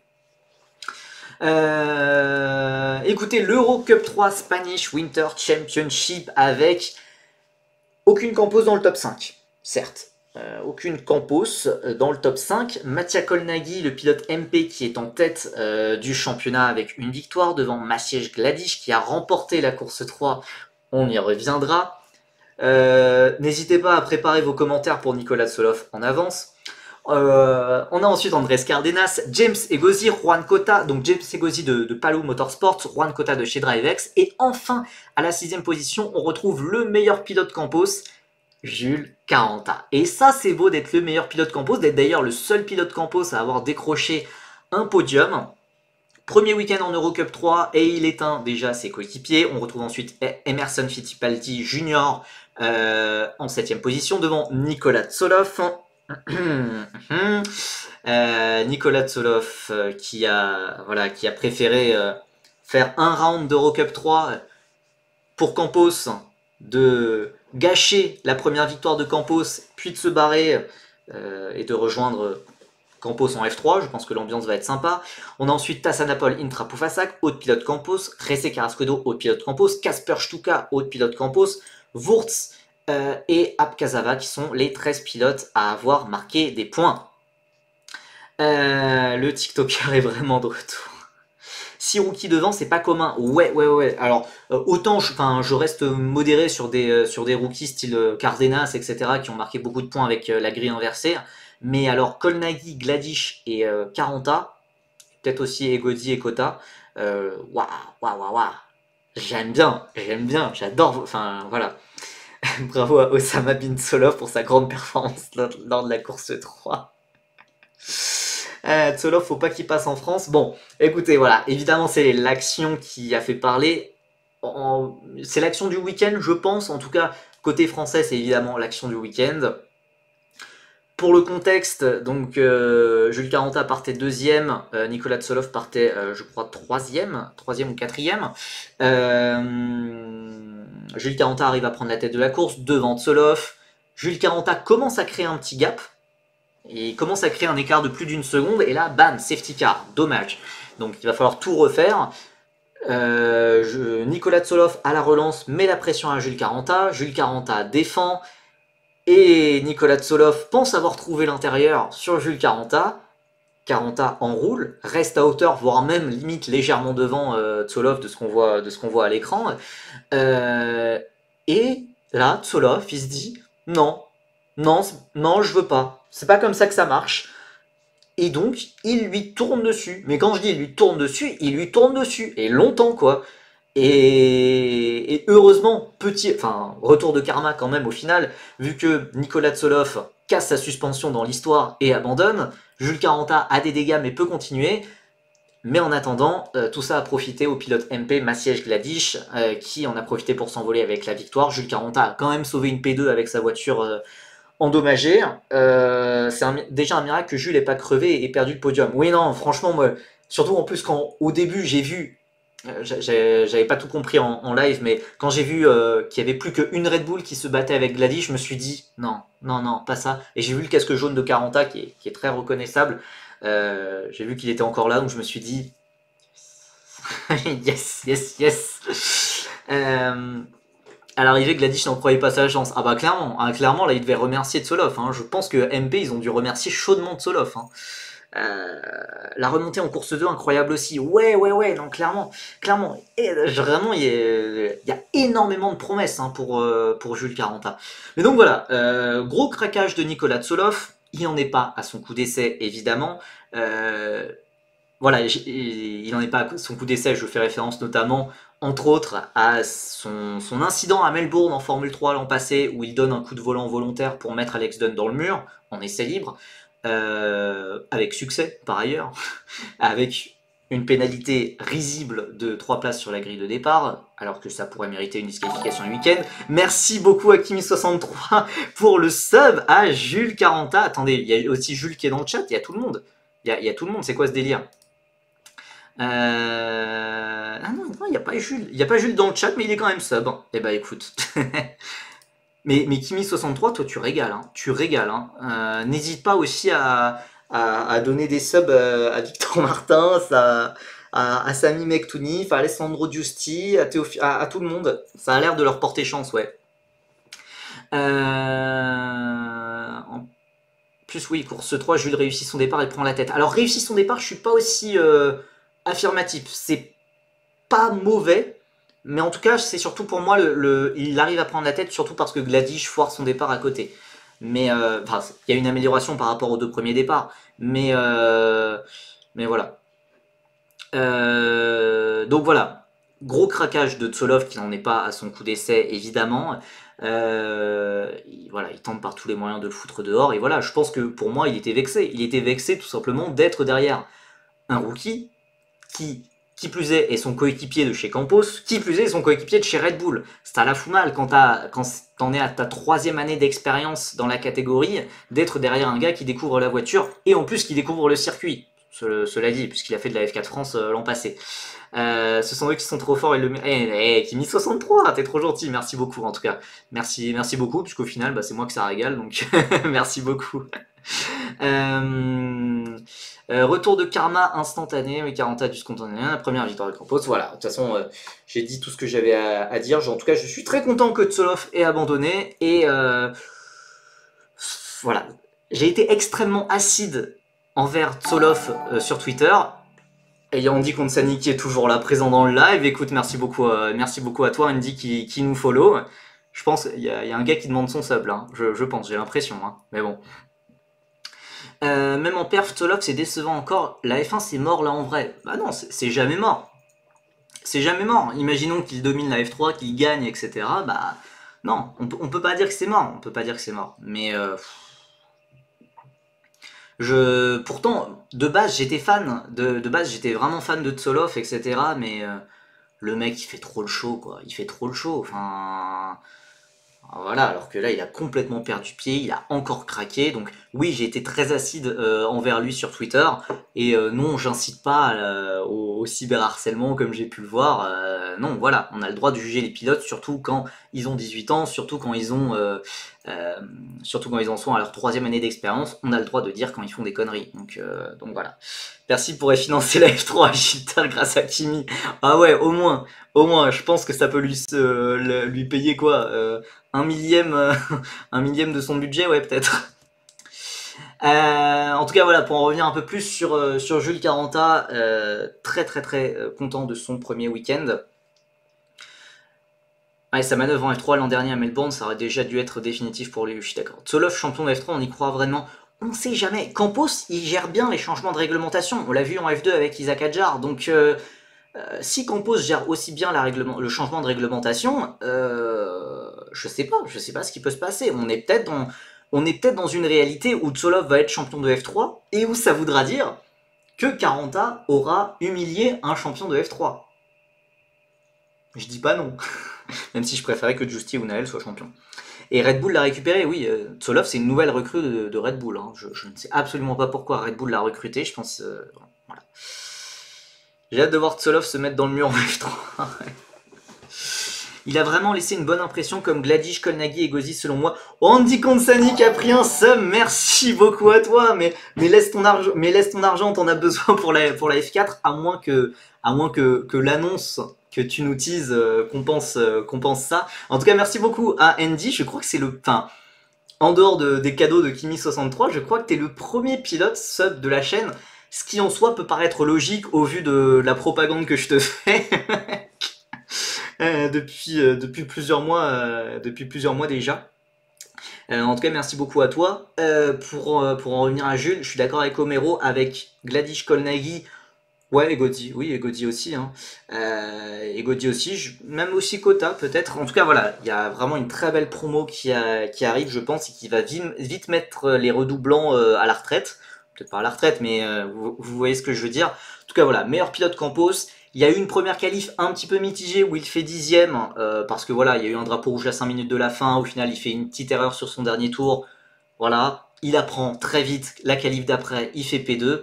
Écoutez, l'Eurocup 3 Spanish Winter Championship avec aucune Campos dans le top 5, certes. Aucune Campos dans le top 5. Mattia Kolnaghi, le pilote MP qui est en tête du championnat avec une victoire devant Maciej Gladiš qui a remporté la course 3. On y reviendra. N'hésitez pas à préparer vos commentaires pour Nicolas Soloff en avance. On a ensuite Andrés Cardenas, James Egozi, Juan Cota, donc James Egozi de Palou Motorsports, Juan Cota de chez DriveX, et enfin à la 6ème position on retrouve le meilleur pilote Campos, Jules Caranta. Et ça c'est beau d'être le meilleur pilote Campos, d'être d'ailleurs le seul pilote Campos à avoir décroché un podium. Premier week-end en Eurocup 3 et il éteint déjà ses coéquipiers. On retrouve ensuite Emerson Fittipaldi Jr. En 7ème position devant Nicolas Soloff. Nicolas Tsolov qui a préféré faire un round d'Eurocup 3 pour Campos, de gâcher la première victoire de Campos, puis de se barrer et de rejoindre Campos en F3. Je pense que l'ambiance va être sympa. On a ensuite Tassanapol Intra Poufasak, haut de pilote Campos, Ressé Carrasquedo, haut de pilote Campos, Kasper Stuka, haut de pilote Campos, Wurz et Abkazava qui sont les 13 pilotes à avoir marqué des points. Le TikToker est vraiment de retour. 6 rookies devant, c'est pas commun. Ouais. Alors, autant je reste modéré sur des rookies style Cardenas, etc., qui ont marqué beaucoup de points avec la grille inversée. Mais alors, Kolnagi, Gladish et Caranta, peut-être aussi Egodi et Kota, waouh. J'aime bien, j'adore. Enfin, voilà. Bravo à Osama Bin Solov pour sa grande performance lors de la course 3. Tsolov, faut pas qu'il passe en France. Bon, écoutez, voilà, évidemment, c'est l'action qui a fait parler. C'est l'action du week-end, je pense. En tout cas, côté français, c'est évidemment l'action du week-end. Pour le contexte, donc Jules Caranta partait deuxième, Nicolas Tsolov partait, je crois, troisième ou quatrième. Jules Caranta arrive à prendre la tête de la course devant Tsolov. Jules Caranta commence à créer un petit gap. Et il commence à créer un écart de plus d'une seconde, et là, bam, safety car, dommage. Donc il va falloir tout refaire. Nicolas Tsolov à la relance met la pression à Jules Caranta. Jules Caranta défend, et Nicolas Tsolov pense avoir trouvé l'intérieur sur Jules Caranta. Caranta enroule, reste à hauteur, voire même limite légèrement devant Tsolov de ce qu'on voit à l'écran. Et là, Tsolov, il se dit non, je veux pas. C'est pas comme ça que ça marche. Et donc, il lui tourne dessus. Mais quand je dis il lui tourne dessus. Et longtemps, quoi. Et heureusement, retour de karma quand même au final, vu que Nicolas Tsolov casse sa suspension dans l'histoire et abandonne, Jules Caranta a des dégâts mais peut continuer. Mais en attendant, tout ça a profité au pilote MP Maciej Gladish, qui en a profité pour s'envoler avec la victoire. Jules Caranta a quand même sauvé une P2 avec sa voiture endommagé. C'est déjà un miracle que Jules n'ait pas crevé et ait perdu le podium. Oui, non, franchement, moi, surtout en plus quand au début j'ai vu, j'avais pas tout compris en live, mais quand j'ai vu qu'il y avait plus qu'une Red Bull qui se battait avec Gladys, je me suis dit non, pas ça. Et j'ai vu le casque jaune de Caranta qui est très reconnaissable. J'ai vu qu'il était encore là, donc je me suis dit yes. À l'arrivée, Gladish n'en croyait pas sa chance. Ah bah clairement, là il devait remercier Tsolov. Je pense que MP, ils ont dû remercier chaudement Tsolov. La remontée en course 2, incroyable aussi. Ouais, non, clairement. Et vraiment, il y a énormément de promesses pour Jules Caranta. Mais donc voilà, gros craquage de Nicolas Tsolov. Il n'en est pas à son coup d'essai, évidemment. Voilà, il n'en est pas à son coup d'essai, je fais référence notamment, entre autres, à son incident à Melbourne en Formule 3 l'an passé, où il donne un coup de volant volontaire pour mettre Alex Dunn dans le mur, en essai libre, avec succès par ailleurs, avec une pénalité risible de 3 places sur la grille de départ, alors que ça pourrait mériter une disqualification le week-end. Merci beaucoup à Kimi63 pour le sub à Jules Caranta. Attendez, il y a aussi Jules qui est dans le chat, il y a tout le monde. Il y a tout le monde, c'est quoi ce délire? Ah non, il n'y a pas Jules. Il n'y a pas Jules dans le chat, mais il est quand même sub. Eh bah écoute. mais Kimi63, toi tu régales. Tu régales. N'hésite pas aussi à donner des subs à Victor Martin, à Sami Mektouni, à Alessandro Giusti, à tout le monde. Ça a l'air de leur porter chance, ouais. En plus, oui, course 3, Jules réussit son départ et prend la tête. Alors, réussit son départ, je suis pas aussi affirmatif. C'est pas mauvais, mais en tout cas, c'est surtout pour moi, il arrive à prendre la tête, surtout parce que Gladish foire son départ à côté. Mais il y a une amélioration par rapport aux 2 premiers départs. Mais voilà. Donc voilà. Gros craquage de Tsolov qui n'en est pas à son coup d'essai, évidemment. Il tente par tous les moyens de le foutre dehors. Et voilà, je pense que pour moi, il était vexé. Il était vexé tout simplement d'être derrière un rookie qui qui plus est son coéquipier de chez Campos, qui plus est son coéquipier de chez Red Bull. C'est à la fou mal quand t'en es à ta 3e année d'expérience dans la catégorie, d'être derrière un gars qui découvre la voiture, et en plus qui découvre le circuit. Cela dit, puisqu'il a fait de la F4 France l'an passé. Ce sont eux qui sont trop forts et le... Kimi 63, t'es trop gentil, merci beaucoup en tout cas. Merci beaucoup, puisqu'au final, bah, c'est moi que ça régale, donc merci beaucoup. Retour de karma instantané, oui, 40 a dû se contenter, la première victoire de Campos, voilà, de toute façon, j'ai dit tout ce que j'avais à dire, en tout cas, je suis très content que Tsolov ait abandonné, et voilà, j'ai été extrêmement acide envers Tsolov sur Twitter, ayant Andy Konsani qui est toujours là, présent dans le live. Écoute, merci beaucoup à toi, Andy, qui nous follow. Je pense, il y a un gars qui demande son sub là, je pense, j'ai l'impression, hein, mais bon. Même en perf, Tsolov c'est décevant encore. La F1 c'est mort là en vrai. Bah non, c'est jamais mort. C'est jamais mort. Imaginons qu'il domine la F3, qu'il gagne, etc. Bah non, on peut pas dire que c'est mort. On peut pas dire que c'est mort. Mais pourtant, de base j'étais fan. De base j'étais vraiment fan de Tsolov, etc. Mais le mec il fait trop le show quoi. Il fait trop le show. Enfin. Voilà, alors que là, il a complètement perdu pied, il a encore craqué. Donc oui, j'ai été très acide envers lui sur Twitter. Et non, j'incite pas au cyberharcèlement comme j'ai pu le voir. Non, voilà, on a le droit de juger les pilotes, surtout quand ils ont 18 ans, surtout quand ils en sont à leur 3e année d'expérience. On a le droit de dire quand ils font des conneries. Donc voilà. Percy pourrait financer la F3 à Gilles grâce à Kimi. Ah ouais, au moins, je pense que ça peut lui payer quoi, un millième de son budget, ouais, peut-être. En tout cas, voilà, pour en revenir un peu plus sur Jules Caranta, très content de son premier week-end. Ouais, sa manœuvre en F3 l'an dernier à Melbourne, ça aurait déjà dû être définitif pour lui, je suis d'accord. Tsolov, champion de F3, on y croit vraiment. On sait jamais. Campos, il gère bien les changements de réglementation. On l'a vu en F2 avec Isaac Hadjar, donc si Campos gère aussi bien le changement de réglementation, je sais pas ce qui peut se passer. On est peut-être dans une réalité où Tsolov va être champion de F3 et où ça voudra dire que Caranta aura humilié un champion de F3. Je dis pas non, même si je préférais que Justy ou Naël soient champions. Et Red Bull l'a récupéré, oui. Tsolov, c'est une nouvelle recrue de Red Bull. Hein. Je ne sais absolument pas pourquoi Red Bull l'a recruté. Je pense, voilà. J'ai hâte de voir Tsolov se mettre dans le mur en F3. Il a vraiment laissé une bonne impression comme Gladys, Kolnagi et Gauzy selon moi. Andy Konsani qui a pris un sub, merci beaucoup à toi, mais laisse ton argent, t'en as besoin pour la F4, à moins que l'annonce que tu nous teases qu'on pense ça. En tout cas, merci beaucoup à Andy, je crois que c'est en dehors des cadeaux de Kimi 63, je crois que t'es le premier pilote sub de la chaîne, ce qui en soi peut paraître logique au vu de la propagande que je te fais. Depuis plusieurs mois déjà. En tout cas, merci beaucoup à toi. Pour en revenir à Jules, je suis d'accord avec Homero, avec Gladys Kolnagi, ouais, et Gauzy, oui, et Gauzy aussi, hein. Et Gauzy aussi, même aussi Kota peut-être. En tout cas, voilà, il y a vraiment une très belle promo qui arrive, je pense, et qui va vite mettre les redoublants à la retraite. Peut-être pas à la retraite, mais vous voyez ce que je veux dire. En tout cas, voilà, meilleur pilote Campos. Il y a eu une première qualif un petit peu mitigée où il fait 10ème, parce que voilà, il y a eu un drapeau rouge à 5 minutes de la fin. Au final, il fait une petite erreur sur son dernier tour. Voilà, il apprend très vite la qualif d'après, il fait P2.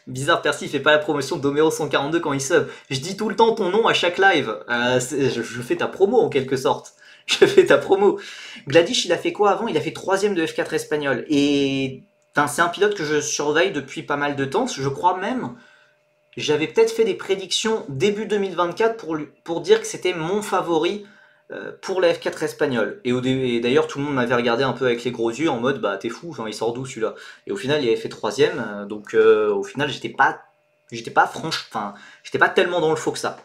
Bizarre, Percy, il fait pas la promotion d'Homero 142 quand il sub. Je dis tout le temps ton nom à chaque live. Je fais ta promo en quelque sorte. Je fais ta promo. Gladys, il a fait quoi avant? Il a fait 3ème de F4 espagnol. Et c'est un pilote que je surveille depuis pas mal de temps. Je crois même, j'avais peut-être fait des prédictions début 2024 pour dire que c'était mon favori pour la F4 espagnole. Et d'ailleurs, tout le monde m'avait regardé un peu avec les gros yeux en mode bah t'es fou, il sort d'où celui-là? Et au final, il avait fait 3ème. Donc au final, j'étais pas tellement dans le faux que ça.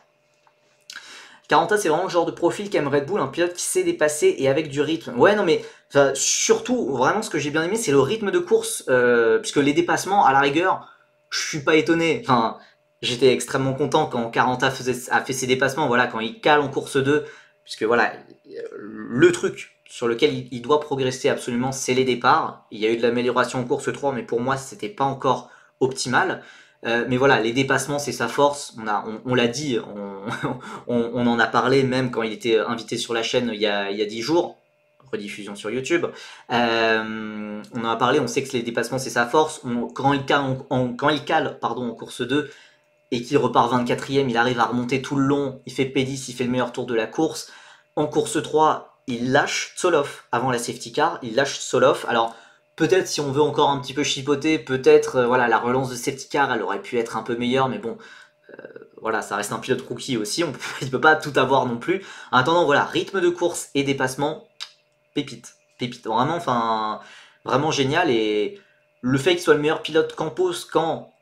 Caranta, c'est vraiment le genre de profil qu'aime Red Bull, un pilote qui sait dépasser et avec du rythme. Ouais, non, mais surtout, vraiment, ce que j'ai bien aimé, c'est le rythme de course, puisque les dépassements, à la rigueur, je suis pas étonné. Enfin, j'étais extrêmement content quand Caranta a fait ses dépassements, voilà, quand il cale en course 2, puisque voilà, le truc sur lequel il doit progresser absolument, c'est les départs. Il y a eu de l'amélioration en course 3, mais pour moi, c'était pas encore optimale. Mais voilà, les dépassements, c'est sa force. On l'a dit, on en a parlé même quand il était invité sur la chaîne il y a 10 jours, rediffusion sur YouTube. On en a parlé, on sait que les dépassements, c'est sa force. Quand il cale en course 2 et qu'il repart 24e, il arrive à remonter tout le long, il fait P10, il fait le meilleur tour de la course. En course 3, il lâche Tsoloff avant la safety car, il lâche Tsoloff. Alors, peut-être si on veut encore un petit peu chipoter, peut-être voilà, la relance de safety car, elle aurait pu être un peu meilleure, mais bon, voilà, ça reste un pilote rookie aussi, il ne peut pas tout avoir non plus. En attendant, voilà, rythme de course et dépassement, pépite, vraiment, enfin, vraiment génial. Et le fait qu'il soit le meilleur pilote Campos quand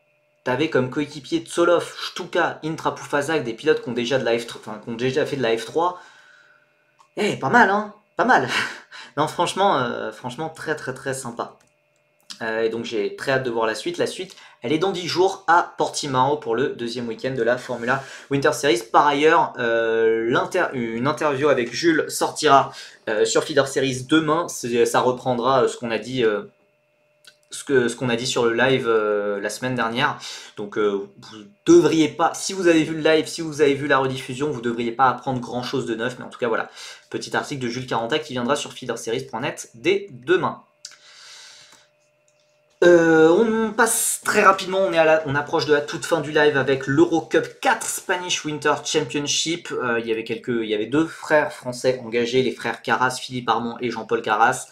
t'avais comme coéquipier Tsoloff, Stuka, Intra Pufazak, des pilotes qui ont déjà qui ont déjà fait de la F3. Pas mal, hein, pas mal. Non, franchement, très très très sympa. Et donc j'ai très hâte de voir la suite. La suite, elle est dans 10 jours à Portimao pour le deuxième week-end de la Formula Winter Series. Par ailleurs, une interview avec Jules sortira sur Feeder Series demain. Ça reprendra ce qu'on a dit. Ce qu'on a dit sur le live la semaine dernière. Donc vous devriez pas, si vous avez vu le live, si vous avez vu la rediffusion, vous devriez pas apprendre grand chose de neuf. Mais en tout cas voilà, petit article de Jules Caranta qui viendra sur feederseries.net dès demain. On passe très rapidement, on approche de la toute fin du live avec l'Eurocup 4 Spanish Winter Championship. Il y avait 2 frères français engagés, les frères Carras, Philippe Armand et Jean-Paul Carras.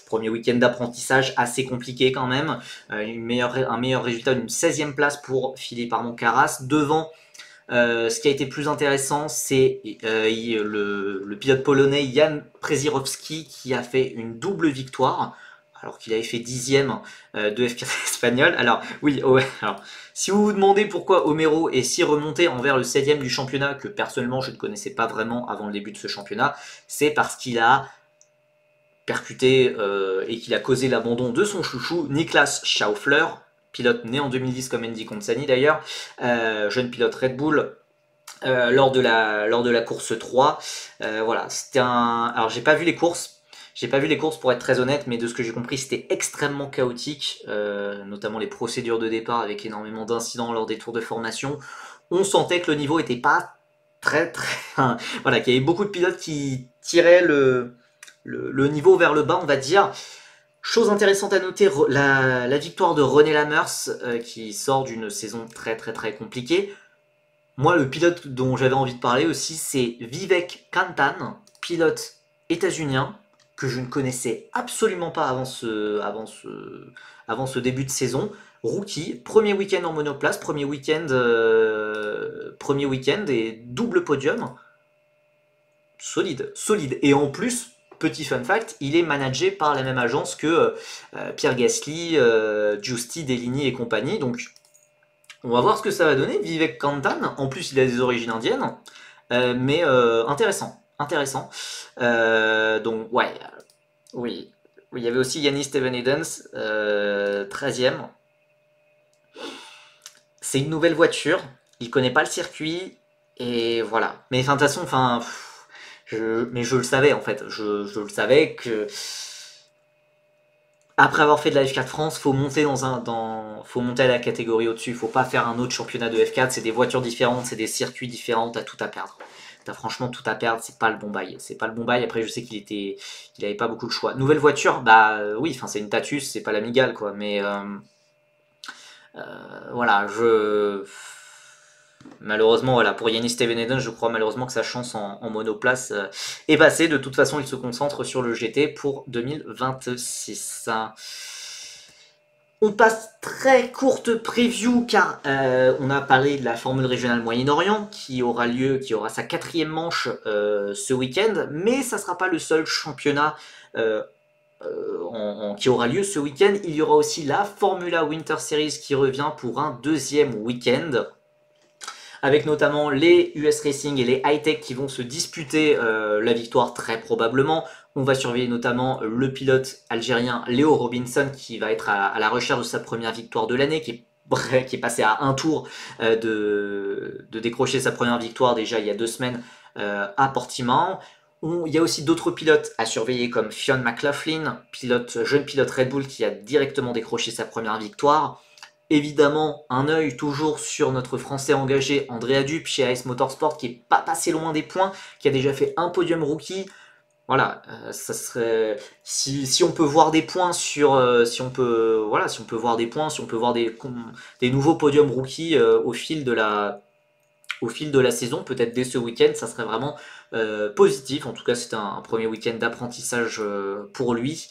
Premier week-end d'apprentissage assez compliqué quand même. Un meilleur résultat d'une 16e place pour Philippe Armand Carras. Devant, ce qui a été plus intéressant, c'est le pilote polonais Jan Przyrowski qui a fait une double victoire, alors qu'il avait fait 10e de F4 espagnol. Alors oui, alors, si vous vous demandez pourquoi Homero est si remonté envers le 16e du championnat, que personnellement je ne connaissais pas vraiment avant le début de ce championnat, c'est parce qu'il a percuté et qu'il a causé l'abandon de son chouchou Niklas Schaufler, pilote né en 2010 comme Andy Consani d'ailleurs, jeune pilote Red Bull, lors de la course 3. Voilà, c'était un... Alors j'ai pas vu les courses pour être très honnête, mais de ce que j'ai compris c'était extrêmement chaotique, notamment les procédures de départ avec énormément d'incidents lors des tours de formation. On sentait que le niveau était pas très voilà, qu'il y avait beaucoup de pilotes qui tiraient le niveau vers le bas, on va dire. Chose intéressante à noter, la victoire de René Lammers, qui sort d'une saison très compliquée. Moi, le pilote dont j'avais envie de parler aussi, c'est Vivek Kanthan, pilote états-unien, que je ne connaissais absolument pas avant ce début de saison. Rookie, premier week-end en monoplace, premier week-end et double podium. Solide. Et en plus, petit fun fact, il est managé par la même agence que Pierre Gasly, Giusti, Deligny et compagnie. Donc, on va voir ce que ça va donner. Vivek Kanthan, en plus, il a des origines indiennes, mais intéressant. Donc, ouais, oui. Il y avait aussi Yannis Steven Edens, 13e. C'est une nouvelle voiture, il connaît pas le circuit, et voilà. Mais de toute façon, je le savais en fait, je le savais que après avoir fait de la F4 France, faut monter faut monter à la catégorie au-dessus, faut pas faire un autre championnat de F4, c'est des voitures différentes, c'est des circuits différents, t'as tout à perdre. T'as franchement tout à perdre, c'est pas le bon bail. Après je sais qu'il avait pas beaucoup de choix. Nouvelle voiture, bah oui, c'est une Tatus, c'est pas la Migale quoi, mais voilà, malheureusement, voilà, pour Yannis Steveneden, je crois malheureusement que sa chance en monoplace est passée. De toute façon, il se concentre sur le GT pour 2026. On passe très courte preview car on a parlé de la Formule régionale Moyen-Orient qui aura sa 4e manche ce week-end, mais ça ne sera pas le seul championnat qui aura lieu ce week-end. Il y aura aussi la Formula Winter Series qui revient pour un 2e week-end, avec notamment les US Racing et les High-Tech qui vont se disputer la victoire très probablement. On va surveiller notamment le pilote algérien Léo Robinson qui va être à la recherche de sa première victoire de l'année, qui est passé à un tour de décrocher sa première victoire déjà il y a 2 semaines à Portimao. Il y a aussi d'autres pilotes à surveiller comme Fionn McLaughlin, jeune pilote Red Bull qui a directement décroché sa première victoire. Évidemment, un œil toujours sur notre Français engagé Andrea Dup chez AS Motorsport qui est pas passé loin des points, qui a déjà fait un podium rookie. Voilà, ça serait si on peut voir des points sur si on peut voilà si on peut voir des points, si on peut voir des nouveaux podiums rookies au fil de la saison, peut-être dès ce week-end, ça serait vraiment positif. En tout cas, c'était un premier week-end d'apprentissage pour lui.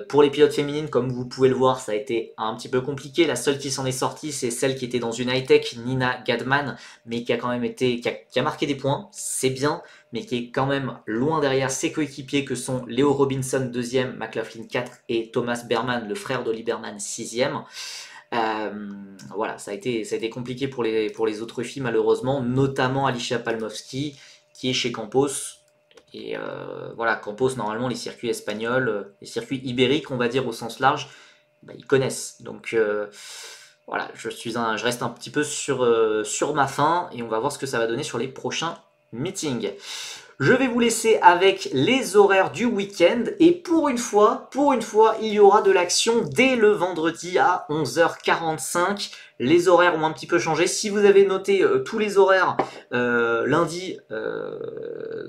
Pour les pilotes féminines, comme vous pouvez le voir, ça a été un petit peu compliqué. La seule qui s'en est sortie, c'est celle qui était dans une high-tech, Nina Gadman, mais qui a quand même qui a marqué des points, c'est bien, mais qui est quand même loin derrière ses coéquipiers que sont Leo Robinson 2e, McLaughlin 4 et Thomas Berman, le frère d'Oli Berman 6e. Voilà, ça a été compliqué pour les autres filles malheureusement, notamment Alicia Palmowski qui est chez Campos. Et voilà, Campos, normalement, les circuits espagnols, les circuits ibériques, on va dire au sens large, bah, ils connaissent. Donc voilà, je reste un petit peu sur ma faim et on va voir ce que ça va donner sur les prochains meetings. Je vais vous laisser avec les horaires du week-end et pour une fois, il y aura de l'action dès le vendredi à 11h45. Les horaires ont un petit peu changé. Si vous avez noté tous les horaires, lundi,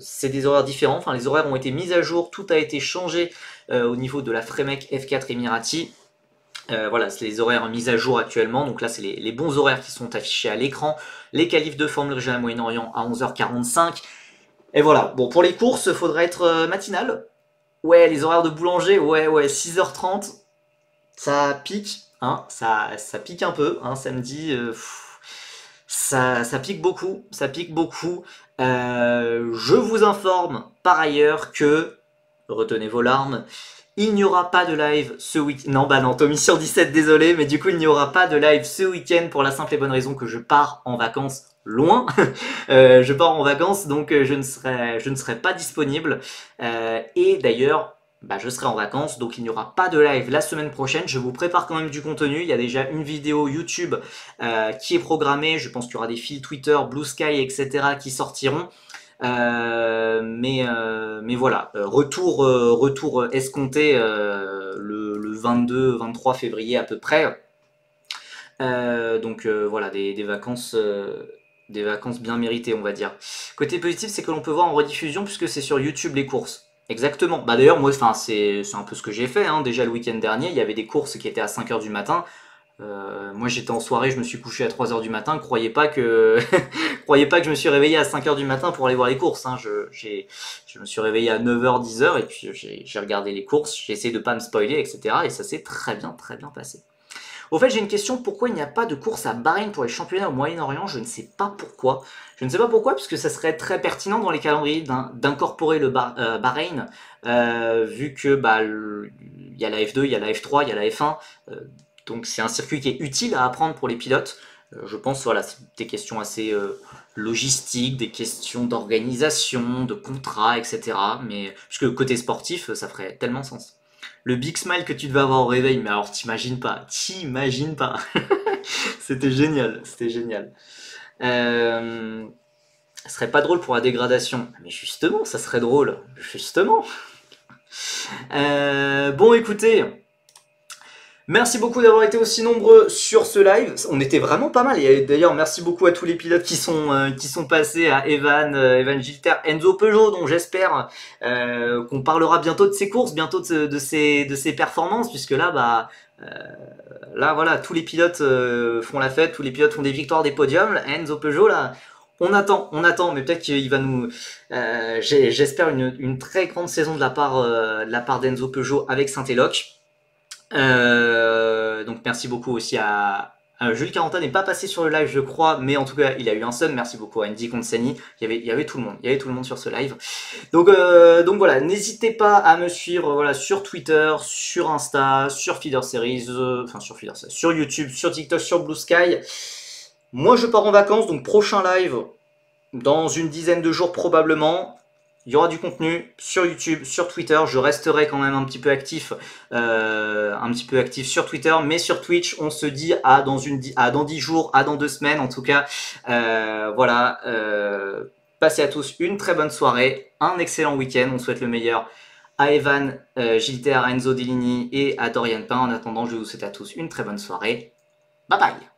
c'est des horaires différents. Enfin, les horaires ont été mis à jour, tout a été changé au niveau de la Fremec F4 Emirati. Voilà, c'est les horaires mis à jour actuellement. Donc là, c'est les bons horaires qui sont affichés à l'écran. Les qualifs de Formule Régionale Moyen-Orient à 11h45. Et voilà, bon pour les courses, il faudra être matinal. Ouais, les horaires de boulanger, ouais, 6h30, ça pique, hein, ça pique un peu, hein, samedi, ça pique beaucoup, ça pique beaucoup. Je vous informe par ailleurs que, retenez vos larmes, il n'y aura pas de live ce week-end. Non, bah non, Tommy sur 17, désolé, mais du coup, il n'y aura pas de live ce week-end pour la simple et bonne raison que je pars en vacances loin. Je pars en vacances, donc je ne serai pas disponible. Et d'ailleurs, bah, je serai en vacances, donc il n'y aura pas de live la semaine prochaine. Je vous prépare quand même du contenu. Il y a déjà une vidéo YouTube qui est programmée. Je pense qu'il y aura des fils Twitter, Blue Sky, etc. qui sortiront. Mais voilà, retour escompté le 22-23 février à peu près. Donc voilà, des vacances bien méritées, on va dire. Côté positif, c'est que l'on peut voir en rediffusion puisque c'est sur YouTube les courses. Exactement. Bah d'ailleurs, moi, c'est un peu ce que j'ai fait. Hein. Déjà le week-end dernier, il y avait des courses qui étaient à 5h du matin. Moi j'étais en soirée, je me suis couché à 3h du matin, croyez pas que je me suis réveillé à 5h du matin pour aller voir les courses, hein. Je me suis réveillé à 9h, 10h et puis j'ai regardé les courses, j'ai essayé de pas me spoiler, etc. Et ça s'est très bien passé. Au fait, j'ai une question, pourquoi il n'y a pas de course à Bahreïn pour les championnats au Moyen-Orient? Je ne sais pas pourquoi. Je ne sais pas pourquoi, puisque ça serait très pertinent dans les calendriers d'incorporer le Bahreïn, vu que bah, il y a la F2, il y a la F3, il y a la F1, donc c'est un circuit qui est utile à apprendre pour les pilotes. Je pense voilà, c'est des questions assez logistiques, des questions d'organisation, de contrat, etc. Mais puisque côté sportif, ça ferait tellement sens. Le big smile que tu devais avoir au réveil, mais alors t'imagines pas. C'était génial, c'était génial. Ça serait pas drôle pour la dégradation. Mais justement, ça serait drôle. Justement. Bon, écoutez. Merci beaucoup d'avoir été aussi nombreux sur ce live. On était vraiment pas mal. Et d'ailleurs, merci beaucoup à tous les pilotes qui sont passés, à Evan Gilter, Enzo Peugeot, dont j'espère qu'on parlera bientôt de ses courses, bientôt de ses performances, puisque là, bah, là, voilà, tous les pilotes font la fête, tous les pilotes font des victoires, des podiums. Enzo Peugeot, là, on attend, mais peut-être qu'il va nous. J'espère une très grande saison de la part d'Enzo Peugeot avec Saint-Éloque. Donc merci beaucoup aussi à Jules Carentin n'est pas passé sur le live je crois, mais en tout cas il a eu un seul. Merci beaucoup à Andy Consani, il y avait tout le monde sur ce live. Donc voilà, n'hésitez pas à me suivre voilà, sur Twitter, sur Insta, sur Feeder Series, sur YouTube, sur TikTok, sur Blue Sky. Moi je pars en vacances, donc prochain live dans une dizaine de jours probablement. Il y aura du contenu sur YouTube, sur Twitter. Je resterai quand même un petit peu actif sur Twitter, mais sur Twitch, on se dit à dans 10 jours, à dans 2 semaines. En tout cas, voilà. Passez à tous une très bonne soirée, un excellent week-end. On souhaite le meilleur à Evan, Gilter, à Enzo Dellini et à Dorian Pain. En attendant, je vous souhaite à tous une très bonne soirée. Bye bye.